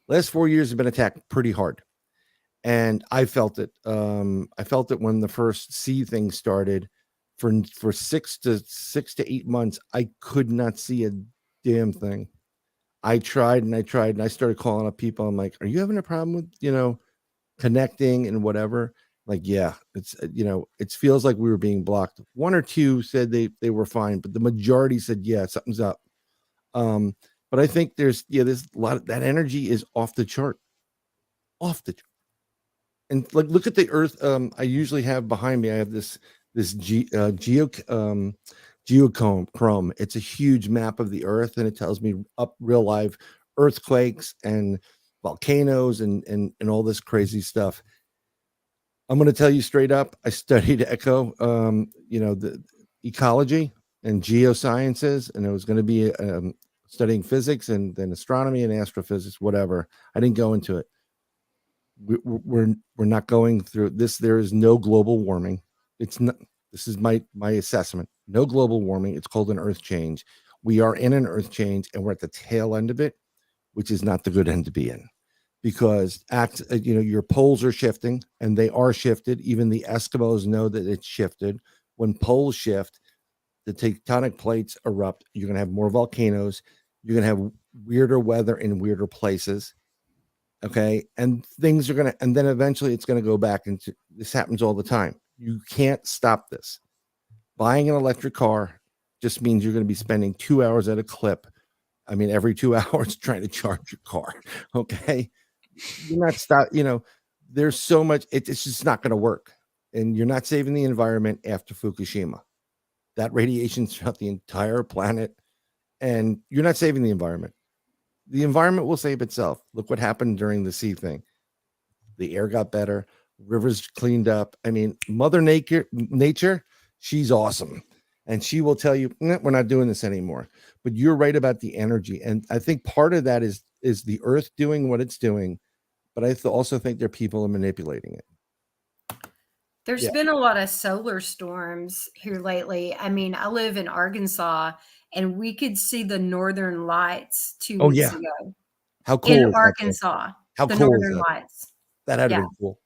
Last 4 years have been attacked pretty hard, and I felt it. I felt it when the first sea thing started. For 6 to 8 months, I could not see a damn thing. I tried and I started calling up people. I'm like, are you having a problem with connecting and whatever? Like, yeah, it's, it feels like we were being blocked. 1 or 2 said they were fine, but the majority said, yeah, something's up. But I think there's a lot of that energy is off the chart. And like, look at the earth. I usually have behind me, I have this geochrome. It's a huge map of the earth, and it tells me up real live earthquakes and volcanoes and all this crazy stuff. I'm going to tell you straight up, I studied echo, the ecology and geosciences, and it was going to be studying physics and then astronomy and astrophysics, whatever. I didn't go into it. we're not going through this. There is no global warming. It's not. This is my assessment. No global warming. It's called an earth change. We are in an earth change, and we're at the tail end of it, which is not the good end to be in, because your poles are shifting, and they are shifted. Even the Eskimos know that it's shifted. When poles shift, the tectonic plates erupt. You're going to have more volcanoes. You're going to have weirder weather in weirder places. Okay. And things are going to, and then eventually it's going to go back into, this happens all the time. You can't stop this. Buying an electric car just means you're going to be spending 2 hours at a clip. I mean, every 2 hours trying to charge your car. Okay. You're not there's so much, it's just not going to work. And you're not saving the environment after Fukushima. That radiation throughout the entire planet, and you're not saving the environment. The environment will save itself. Look what happened during the sea thing. The air got better, rivers cleaned up. I mean, Mother Nature, she's awesome. And she will tell you, we're not doing this anymore. But you're right about the energy. And I think part of that is the earth doing what it's doing. But I also think there are people manipulating it. There's been a lot of solar storms here lately. I mean, I live in Arkansas, and we could see the northern lights 2 weeks ago. How cool in Arkansas? How the cool northern lights. That had to be cool.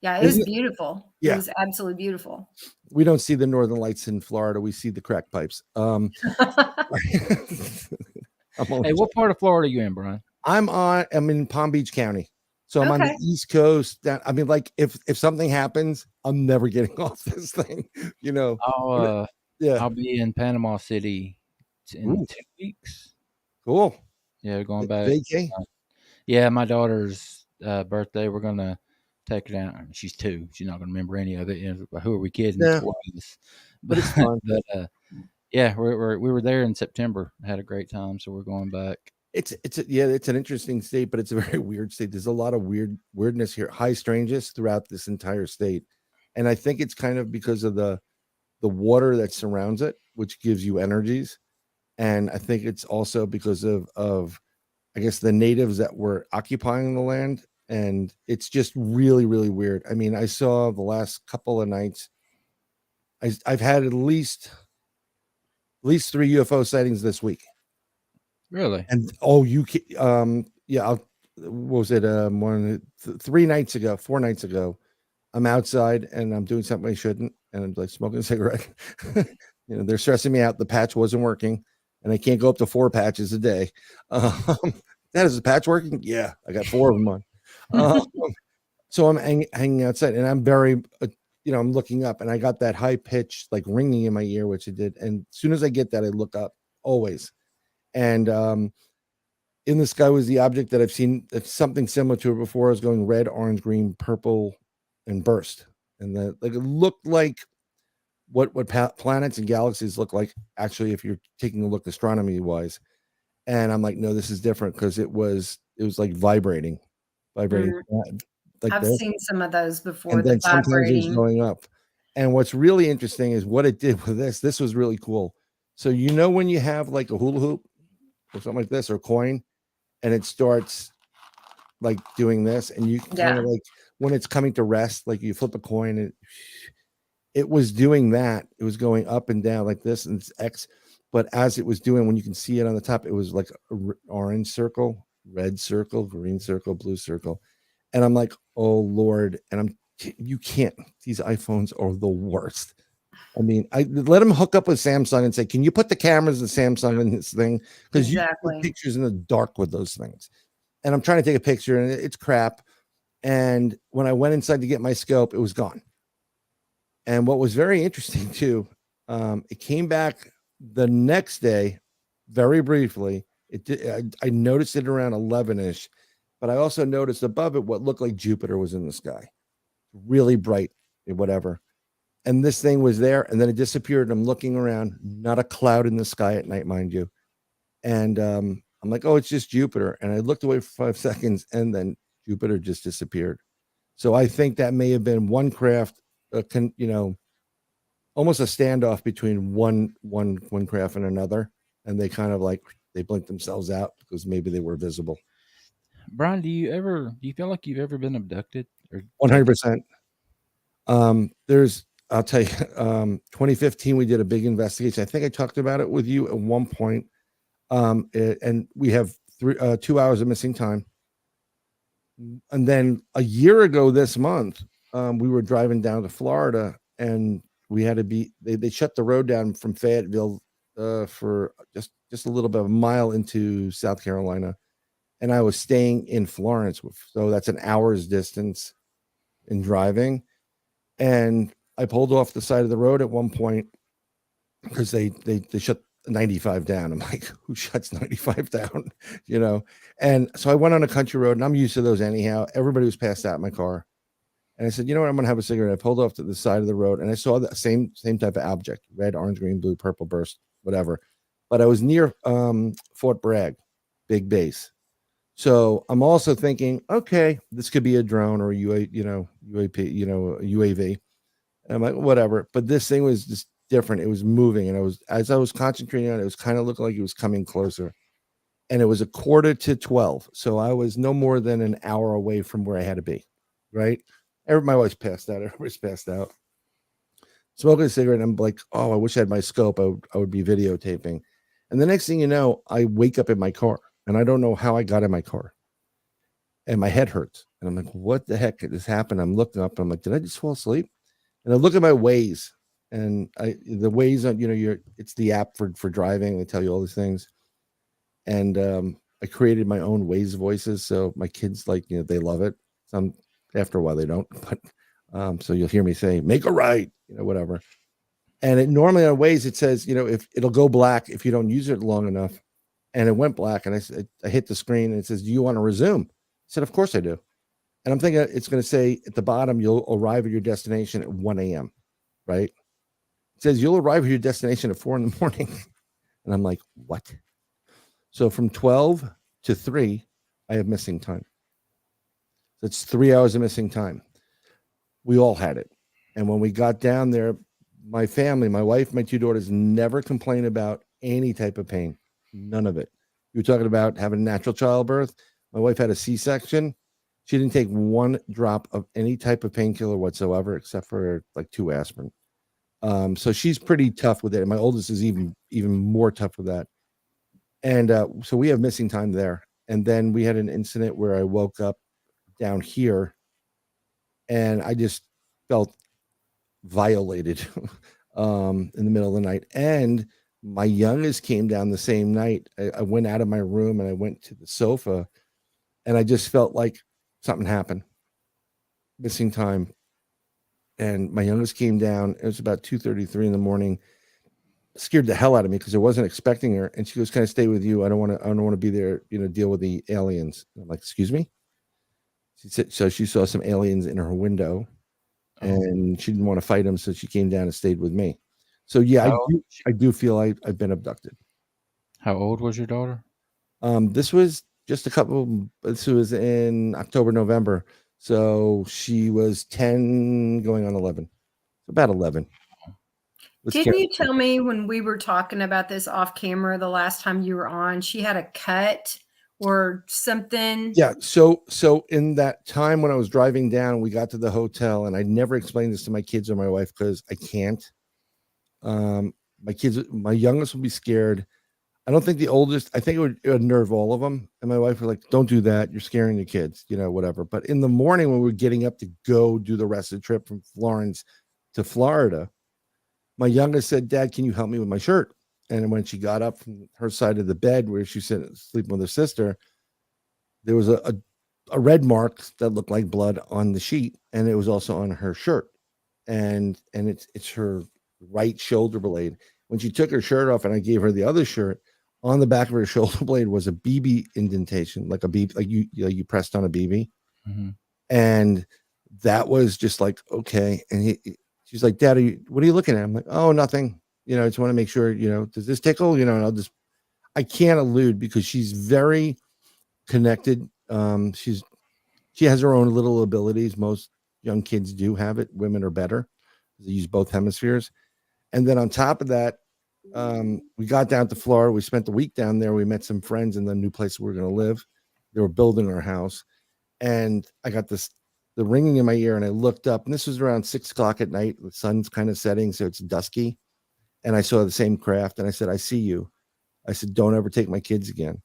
Yeah, it was beautiful. Yeah. It was absolutely beautiful. We don't see the northern lights in Florida. We see the crack pipes. Hey, what part of Florida are you in, Brian? I'm in Palm Beach County. So I'm on the East Coast. I mean, like if something happens, I'm never getting off this thing, I'll be in Panama City in 2 weeks. Cool. Yeah, going back. Vacay? Yeah, my daughter's birthday. We're gonna take her down. She's 2. She's not gonna remember any of it. Who are we kidding? Yeah. But it's fun. But yeah, we were there in September. Had a great time, so we're going back. It's an interesting state, but it's a very weird state. There's a lot of weirdness here, high strangeness throughout this entire state. And I think it's kind of because of the water that surrounds it, which gives you energies. And I think it's also because of I guess the natives that were occupying the land. And it's just really, really weird. I mean, I saw the last couple of nights, I've had at least 3 UFO sightings this week. Really? And what was it? 4 nights ago, I'm outside and I'm doing something I shouldn't, and I'm like smoking a cigarette. They're stressing me out. The patch wasn't working, and I can't go up to 4 patches a day. That is the patch working? Yeah, I got 4 of them on. So I'm hanging outside, and I'm very, I'm looking up, and I got that high pitch like ringing in my ear, which it did. And as soon as I get that, I look up always. And in the sky was the object that I've seen that's something similar to it before. I was going red, orange, green, purple, and burst. And it looked like what planets and galaxies look like, actually, if you're taking a look astronomy wise. And I'm like, no, this is different, because it was like vibrating. Like I've this. seen some of those before. And then sometimes it's going up. And what's really interesting is what it did with this. This was really cool. So when you have like a hula hoop or something like this, or coin, and it starts like doing this, and you kind of like when it's coming to rest, like you flip a coin, and it was doing that. It was going up and down like this, and it's X. But as it was doing, when you can see it on the top, it was like an orange circle, red circle, green circle, blue circle. And I'm like, oh Lord. And you can't, these iPhones are the worst. I mean, I let them hook up with Samsung and say, can you put the cameras of Samsung in this thing? Because you take pictures in the dark with those things. And I'm trying to take a picture, and it's crap. And when I went inside to get my scope, it was gone. And what was very interesting too, it came back the next day, very briefly. I noticed it around 11ish, but I also noticed above it what looked like Jupiter was in the sky, really bright, whatever. And this thing was there, and then it disappeared. And I'm looking around, not a cloud in the sky at night, mind you. And I'm like, oh, it's just Jupiter. And I looked away for 5 seconds, and then Jupiter just disappeared. So I think that may have been one craft, almost a standoff between one craft and another. And they kind of like, they blinked themselves out because maybe they were visible. Brian, do you feel like you've ever been abducted or 100%. I'll tell you, 2015, we did a big investigation. I think I talked about it with you at one point. And we have 2 hours of missing time. And then a year ago this month, we were driving down to Florida, and we had to be, they shut the road down from Fayetteville for just a little bit of a mile into South Carolina. And I was staying in Florence. So that's an hour's distance in driving. And I pulled off the side of the road at one point because they shut 95 down. I'm like, who shuts 95 down? You know? And so I went on a country road, and I'm used to those anyhow. Everybody was passed out in my car. And I said, you know what? I'm going to have a cigarette. I pulled off to the side of the road, and I saw the same type of object, red, orange, green, blue, purple burst, whatever. But I was near Fort Bragg, big base. So I'm also thinking, okay, this could be a drone or a UAP, a UAV. And I'm like, whatever. But this thing was just different. It was moving. And as I was concentrating on it, it was kind of looking like it was coming closer. And it was 11:45. So I was no more than an hour away from where I had to be. Right. My wife's passed out. Everybody's passed out. Smoking a cigarette. And I'm like, oh, I wish I had my scope. I would be videotaping. And the next thing you know, I wake up in my car. And I don't know how I got in my car. And my head hurts. And I'm like, what the heck has happened? I'm looking up. And I'm like, did I just fall asleep? And I look at my Waze. And the Waze on, it's the app for driving. They tell you all these things. And I created my own Waze voices. So my kids, they love it. Some after a while they don't. But so you'll hear me say, make a right, whatever. And normally on Waze, it says, if it'll go black if you don't use it long enough. And it went black, and I hit the screen, and it says, do you want to resume? I said, of course I do. And I'm thinking it's going to say at the bottom, you'll arrive at your destination at 1 a.m., right? It says you'll arrive at your destination at 4 a.m. And I'm like, what? So from 12 to 3, I have missing time. That's 3 hours of missing time. We all had it. And when we got down there, my family, my wife, my 2 daughters never complained about any type of pain. None of it. You were talking about having a natural childbirth. My wife had a C-section. She didn't take 1 drop of any type of painkiller whatsoever, except for 2 aspirin. So she's pretty tough with it. And my oldest is even more tough with that. And so we have missing time there. And then we had an incident where I woke up down here, and I just felt violated in the middle of the night. And my youngest came down the same night. I went out of my room and I went to the sofa, and I just felt like something happened. Missing time. And my youngest came down. It was about 2:33 in the morning. Scared the hell out of me because I wasn't expecting her. And she goes, "Can I stay with you? I don't want to be there, deal with the aliens." And I'm like, "Excuse me?" She said, so she saw some aliens in her window, and she didn't want to fight them, so she came down and stayed with me. So yeah, I do feel I've been abducted. How old was your daughter? This was just this was in October, November. So she was 10 going on 11. About 11. Didn't you tell me when we were talking about this off camera the last time you were on, she had a cut or something? Yeah. So in that time when I was driving down, we got to the hotel, and I never explained this to my kids or my wife because I can't. My youngest would be scared. I don't think the oldest, I think it would nerve all of them. And my wife was like, don't do that. You're scaring the kids, whatever. But in the morning when we were getting up to go do the rest of the trip from Florence to Florida, my youngest said, "Dad, can you help me with my shirt?" And when she got up from her side of the bed where she said sleeping with her sister, there was a red mark that looked like blood on the sheet, and it was also on her shirt. And it's her right shoulder blade. When she took her shirt off and I gave her the other shirt, on the back of her shoulder blade was a BB indentation, like a BB, like you pressed on a BB. Mm-hmm. And that was just like, okay. And she's like, "Dad, what are you looking at?" I'm like, "Oh, nothing. I just want to make sure, does this tickle?" And I can't allude because she's very connected. She has her own little abilities. Most young kids do have it. Women are better. They use both hemispheres. And then on top of that, we got down to Florida. We spent the week down there. We met some friends in the new place we're going to live. They were building our house, and I got the ringing in my ear, and I looked up, and this was around 6:00 at night. The sun's kind of setting, so it's dusky, and I saw the same craft, and I said, "I see you." I said, "Don't ever take my kids again.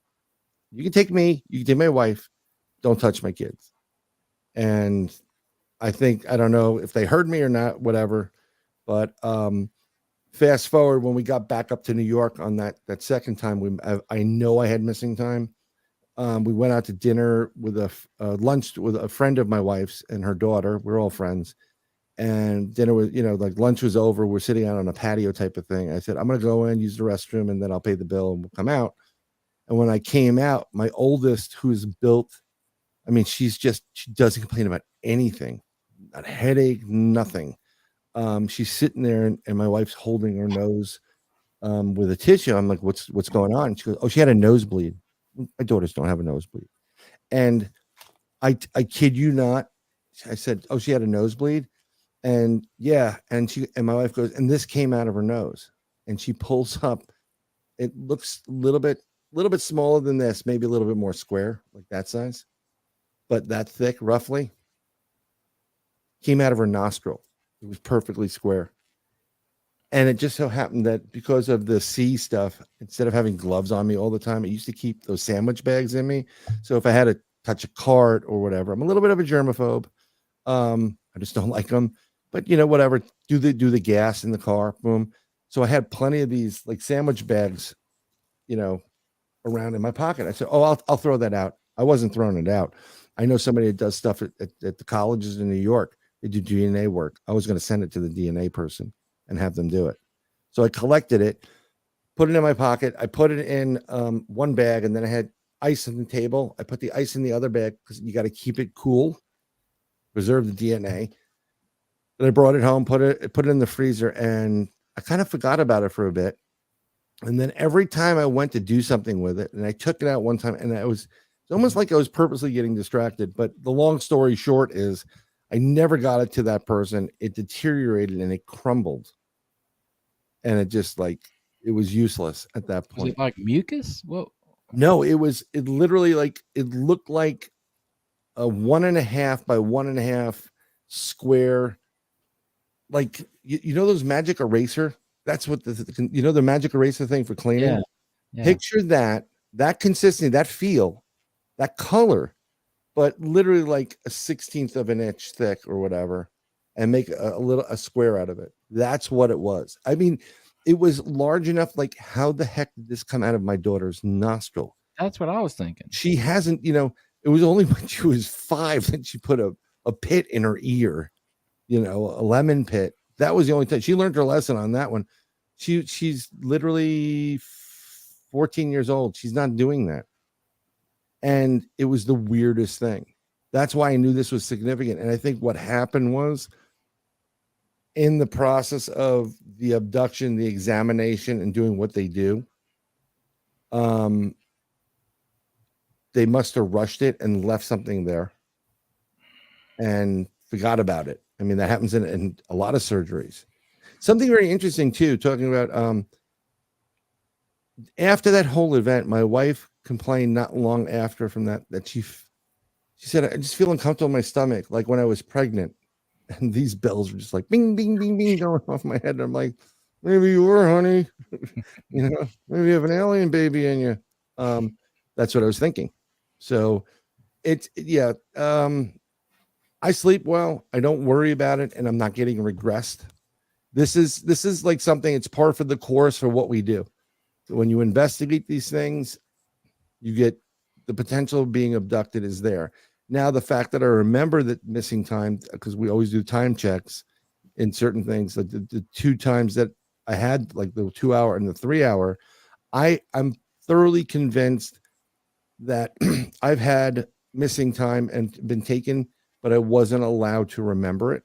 You can take me, you can take my wife, don't touch my kids." And I don't know if they heard me or not, whatever. But fast forward, when we got back up to New York on that second time, I know I had missing time. We went out to dinner with lunch with a friend of my wife's and her daughter. We're all friends. And dinner was, like lunch was over. We're sitting out on a patio type of thing. I said, I'm going to go in, use the restroom, and then I'll pay the bill and we'll come out. And when I came out, my oldest, who's built, I mean, she doesn't complain about anything, not a headache, nothing. She's sitting there and my wife's holding her nose with a tissue. I'm like, what's going on? She goes, oh, she had a nosebleed. My daughters don't have a nosebleed. And I kid you not. I said, oh, she had a nosebleed. And yeah. And my wife goes, and this came out of her nose. And she pulls up. It looks a little bit smaller than this, maybe a little bit more square, like that size, but that thick, roughly. Came out of her nostril. It was perfectly square. And it just so happened that because of the C stuff, instead of having gloves on me all the time, I used to keep those sandwich bags in me. So if I had to touch a cart or whatever, I'm a little bit of a germaphobe. I just don't like them. But whatever, do the gas in the car, boom. So I had plenty of these like sandwich bags, around in my pocket. I said, oh, I'll throw that out. I wasn't throwing it out. I know somebody that does stuff at the colleges in New York. They do DNA work. I was going to send it to the DNA person and have them do it. So I collected it, put it in my pocket. I put it in one bag, and then I had ice on the table. I put the ice in the other bag because you got to keep it cool, preserve the DNA. And I brought it home, put it in the freezer, and I kind of forgot about it for a bit. And then every time I went to do something with it, and I took it out one time, and it's almost like I was purposely getting distracted. But the long story short is I never got it to that person. It deteriorated and it crumbled. And it just it was useless at that point. Was it like mucus? Well, no, it literally it looked like a 1.5 by 1.5 square. Like, those magic eraser. That's what the magic eraser thing for cleaning. Yeah. Picture that consistency, that feel, that color, but literally like a 1/16 of an inch thick or whatever, and make a square out of it. That's what it was. I mean, it was large enough. Like, how the heck did this come out of my daughter's nostril? That's what I was thinking. She hasn't, it was only when she was 5 that she put a pit in her ear, a lemon pit. That was the only time she learned her lesson on that one. She's literally 14 years old. She's not doing that. And it was the weirdest thing. That's why I knew this was significant. And I think what happened was, in the process of the abduction, the examination, and doing what they do, they must have rushed it and left something there and forgot about it. I mean, that happens in a lot of surgeries. Something very interesting too, talking about after that whole event, my wife complained not long after from that she said, I just feel uncomfortable in my stomach, like when I was pregnant. And these bells were just like bing, bing, bing, bing going off my head. And I'm like, maybe you were, honey. Maybe you have an alien baby in you. That's what I was thinking. So I sleep well. I don't worry about it, and I'm not getting regressed. This is like something, it's par for the course for what we do. So when you investigate these things, you get the potential of being abducted is there. Now, the fact that I remember that missing time, because we always do time checks in certain things, like the 2 times that I had, like the 2 hour and the 3 hour, I'm thoroughly convinced that I've had missing time and been taken, but I wasn't allowed to remember it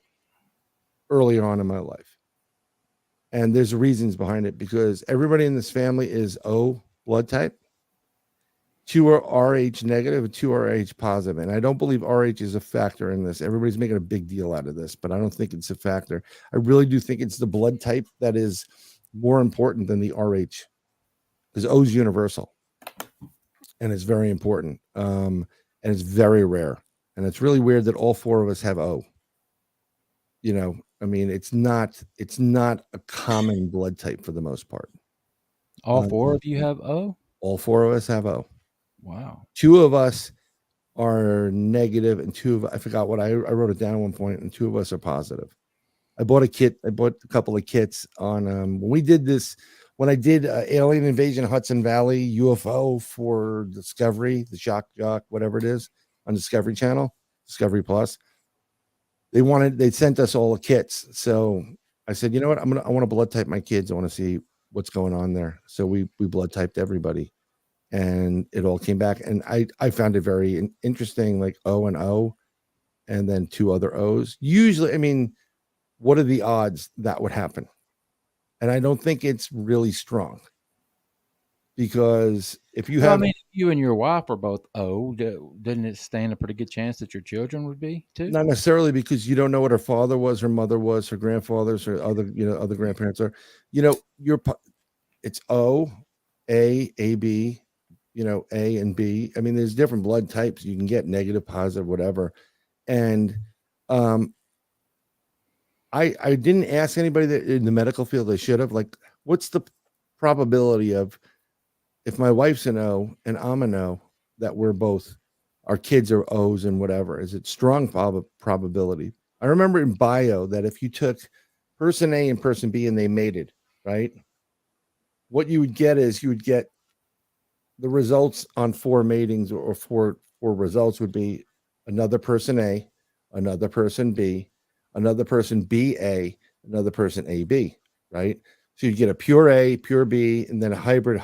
earlier on in my life. And there's reasons behind it, because everybody in this family is O blood type. 2 are RH negative and 2 are RH positive. And I don't believe RH is a factor in this. Everybody's making a big deal out of this, but I don't think it's a factor. I really do think it's the blood type that is more important than the RH, because O is universal. and it's very important. And it's very rare, and it's really weird that all four of us have O. You know, I mean, it's not a common blood type for the most part. All four of you have O? All four of us have O. Wow. Two of us are negative, and I forgot what I wrote it down at one point, and two of us are positive. I bought a couple of kits on when we did this. When I did Alien Invasion Hudson Valley UFO for Discovery, the Shock Jock, whatever it is, on Discovery Channel, Discovery Plus, they sent us all the kits. So I said, you know what, I want to blood type my kids. I want to see what's going on there. So we blood typed everybody, and it all came back. And I found it very interesting, like O and O, and then two other O's. Usually, I mean, what are the odds that would happen? And I don't think it's really strong, because if you have, I mean, if you and your wife are both O, doesn't it stand a pretty good chance that your children would be too? not necessarily, because you don't know what her father was, her mother was, her grandfathers, or other grandparents are. It's O, A, B, A and B. I mean, there's different blood types. You can get negative, positive, whatever. And I didn't ask anybody that in the medical field. I should have. Like, what's the probability of, if my wife's an O and I'm an O, that our kids are O's and whatever? Is it strong probability? I remember in bio that if you took person A and person B and they mated, right, what you would get is you would get the results on 4 matings, or four results would be another person A, another person B, another person BA, another person AB, right? So you get a pure A, pure B, and then a hybrid.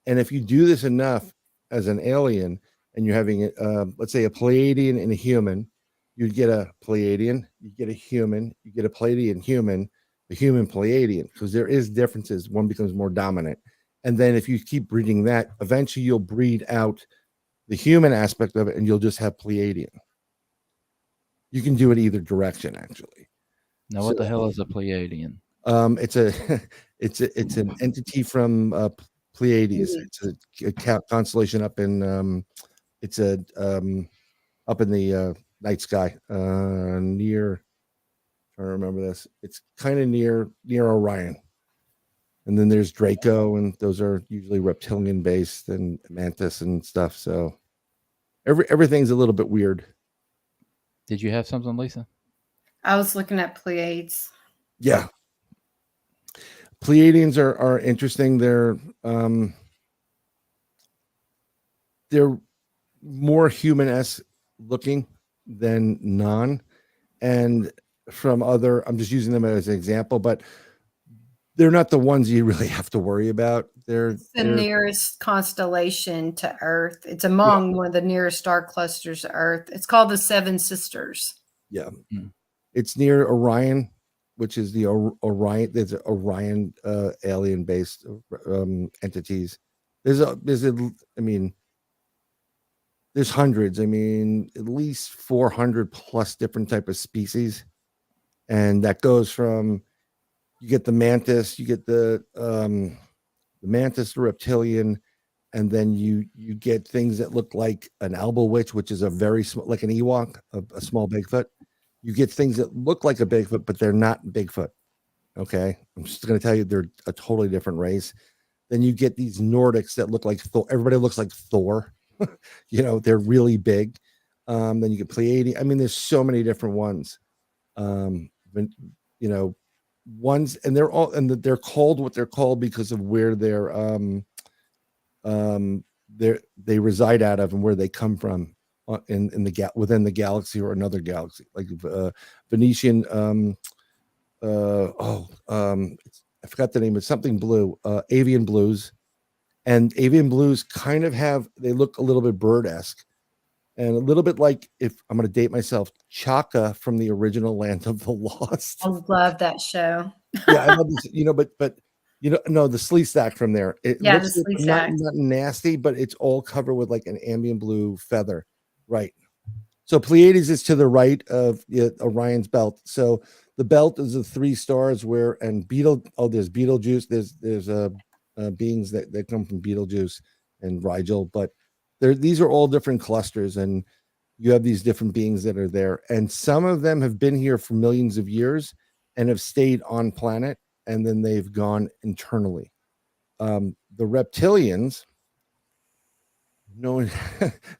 And if you do this enough as an alien, and you're having, let's say, a Pleiadian and a human, you'd get a Pleiadian, you get a human, you get a Pleiadian human, a human Pleiadian, because there is differences. One becomes more dominant. And then if you keep breeding that, eventually you'll breed out the human aspect of it, and you'll just have Pleiadian. You can do it either direction, actually. Now, what the hell is a Pleiadian? It's an entity from Pleiades. It's a constellation up in up in the night sky, near. Trying to remember this. It's kind of near Orion. And then there's Draco, and those are usually reptilian based, and Mantis and stuff. So everything's a little bit weird. Did you have something, Lisa? I was looking at Pleiades. Yeah. Pleiadians are interesting. They're more human-esque looking than non. And from other, I'm just using them as an example, but they're not the ones you really have to worry about. They're the nearest constellation to Earth. It's among one of the nearest star clusters to Earth. It's called the Seven Sisters. Yeah. It's near Orion, which is the Orion. There's Orion alien based entities. There's hundreds. I mean, at least 400 plus different type of species. And that goes from, you get the mantis, you get the mantis, the reptilian, and then you get things that look like an albo witch, which is a very small, like an Ewok, a small Bigfoot. You get things that look like a Bigfoot, but they're not Bigfoot. Okay, I'm just going to tell you, they're a totally different race. Then you get these Nordics that look like Thor. Everybody looks like Thor. They're really big. Then you get Pleiadian. I mean, there's so many different ones. Ones, and they're called what they're called because of where they reside out of and where they come from within the galaxy or another galaxy, like Venetian. I forgot the name. It's something blue. Avian blues, and avian blues kind of they look a little bit bird-esque. And a little bit like, if I'm going to date myself, Chaka from the original Land of the Lost. I love that show. Yeah, I love this. But the Slee Stack from there. It looks the Slee Stack. Not nasty, but it's all covered with like an ambient blue feather, right? So Pleiades is to the right of Orion's belt. So the belt is the 3 stars there's Betelgeuse. There's beings that come from Betelgeuse, and Rigel, but these are all different clusters, and you have these different beings that are there, and some of them have been here for millions of years and have stayed on planet, and then they've gone internally. The reptilians,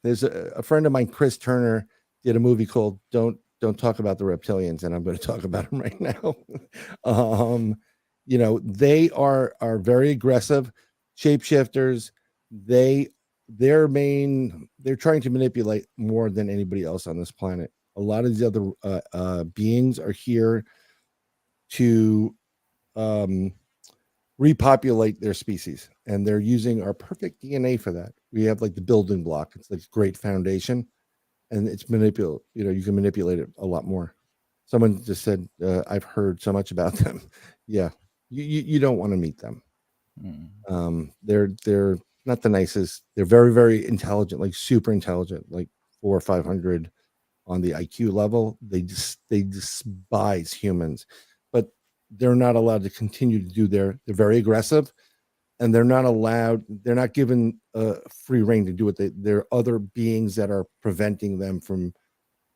there's a friend of mine, Chris Turner, did a movie called Don't Talk About the Reptilians, and I'm going to talk about them right now. They are very aggressive shapeshifters. They're trying to manipulate more than anybody else on this planet. A lot of these other beings are here to repopulate their species, and they're using our perfect DNA for that. We have like the building block. It's like a great foundation, and it's manipulate. You can manipulate it a lot more. Someone just said, I've heard so much about them. Yeah, you don't want to meet them. They're not the nicest. They're very, very intelligent, like super intelligent, like 400 or 500 on the IQ level. They despise humans, but they're not allowed to continue to do they're very aggressive, and they're not given free reign to do what there are other beings that are preventing them from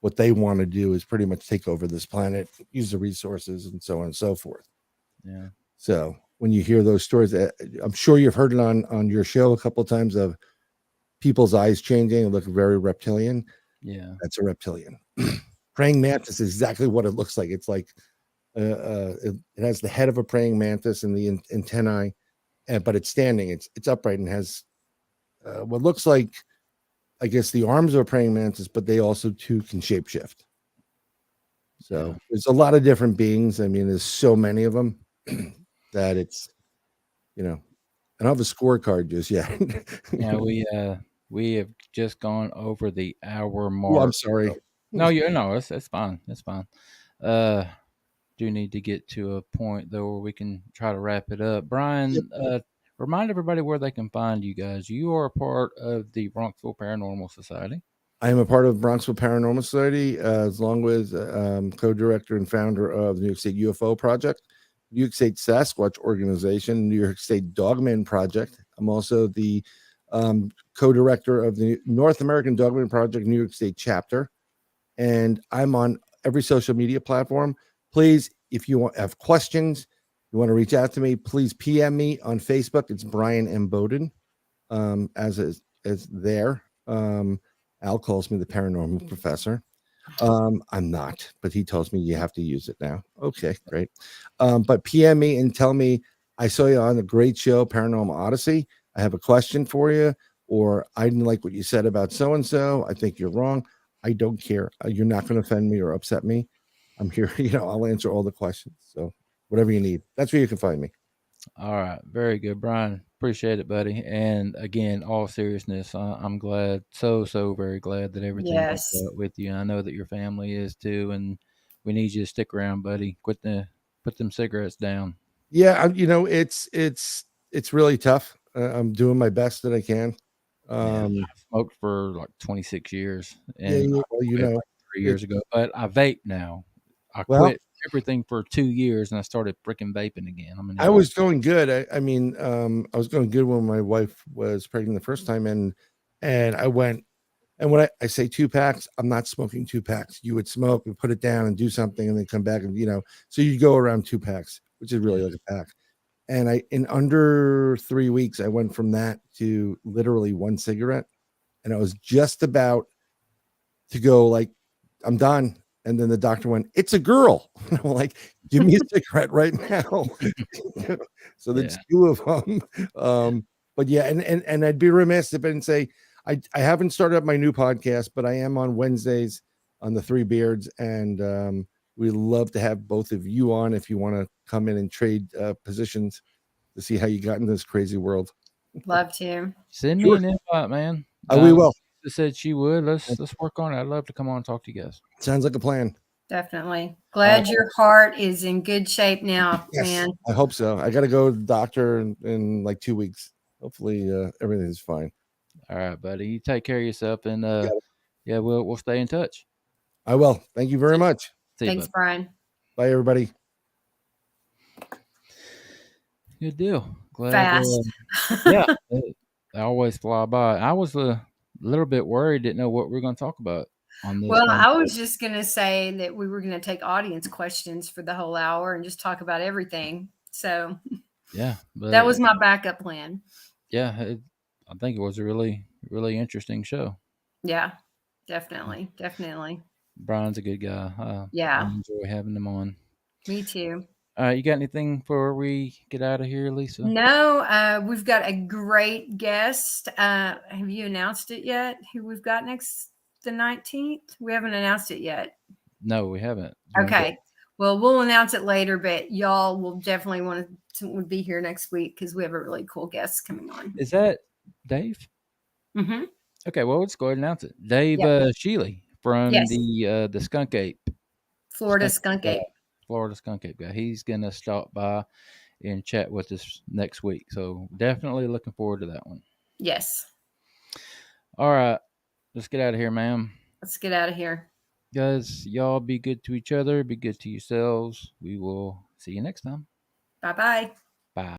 what they want to do, is pretty much take over this planet, use the resources, and so on and so forth. Yeah. So when you hear those stories, I'm sure you've heard it on your show a couple of times, of people's eyes changing and look very reptilian. Yeah, that's a reptilian. Praying mantis is exactly what it looks like. It's like it has the head of a praying mantis and the antennae, but it's standing. It's upright and has what looks like, I guess, the arms of a praying mantis, but they also too can shapeshift. So there's a lot of different beings. I mean, there's so many of them that it's, I don't have a scorecard just yet. Yeah, we have just gone over the hour mark. Oh, I'm sorry. No, it's fine. It's fine. Do need to get to a point though where we can try to wrap it up. Bryan, remind everybody where they can find you guys. You are a part of the Bronxville Paranormal Society. I am a part of Bronxville Paranormal Society, as long with co-director and founder of the New York State UFO Project, New York State Sasquatch Organization, New York State Dogman Project. I'm also the co-director of the North American Dogman Project, New York State chapter, and I'm on every social media platform. Please, if you have questions, you want to reach out to me, please PM me on Facebook. It's Bryan M. Bowden, as there. Al calls me the paranormal professor. I'm not, but he tells me you have to use it now. Okay, great. But PM me and tell me, I saw you on a great show, Paranormal Odyssey. I have a question for you, or I didn't like what you said about so-and-so. I think you're wrong. I don't care. You're not going to offend me or upset me. I'm here. I'll answer all the questions. So whatever you need, that's where you can find me. All right. Very good, Bryan. Appreciate it, buddy. And again, all seriousness, I'm glad, so very glad that everything worked out with you. I know that your family is too, and we need you to stick around, buddy. Put them cigarettes down. Yeah, it's really tough. I'm doing my best that I can. I smoked for like 26 years, and yeah, like 3 years ago. But I vape now. I quit everything for 2 years, and I started freaking vaping again. I was going good. I was going good when my wife was pregnant the first time, and I went. And when I say 2 packs, I'm not smoking 2 packs. You would smoke and put it down and do something, and then come back, and so you go around 2 packs, which is really like a pack. And in under 3 weeks, I went from that to literally 1 cigarette, and I was just about to go like, I'm done. And then the doctor went, "It's a girl." And I'm like, "Give me a cigarette right now." So there's 2 of them. But yeah, and I'd be remiss if I didn't say I haven't started up my new podcast, but I am on Wednesdays on the 3 Beards, and we'd love to have both of you on if you want to come in and trade positions to see how you got into this crazy world. Love to. Send me an invite, man. We will. Said she would. Let's work on it. I'd love to come on and talk to you guys. Sounds like a plan. Definitely. Glad your heart is in good shape now, man. I hope so. I got to go to the doctor in like 2 weeks. Hopefully everything's fine. All right, buddy. You take care of yourself, and we'll stay in touch. I will. Thank you very much. Thanks, Bryan. Bye, everybody. Good deal. Glad. Fast. They always fly by. I was a little bit worried, didn't know what we were going to talk about on this Well, one. I was just going to say that we were going to take audience questions for the whole hour and just talk about everything. So Yeah, but that was my backup plan. yeah, I think it was a really, really interesting show. Yeah, definitely. Definitely. Brian's a good guy. I Yeah, enjoy having him on. me too. You got anything before we get out of here, Lisa? No, we've got a great guest. Have you announced it yet? Who we've got next the 19th? We haven't announced it yet. No, we haven't. You wanna Okay. Well, we'll announce it later, but y'all will definitely want to be here next week because we have a really cool guest coming on. Is that Dave? Mm-hmm. Okay, well, let's go ahead and announce it. Dave Yep. Shealy from Yes. the Skunk Ape. Florida Skunk Ape. Florida Skunk Ape guy. He's going to stop by and chat with us next week. So definitely looking forward to that one. Yes. All right. Let's get out of here, ma'am. Let's get out of here. Guys, y'all be good to each other. Be good to yourselves. We will see you next time. Bye-bye.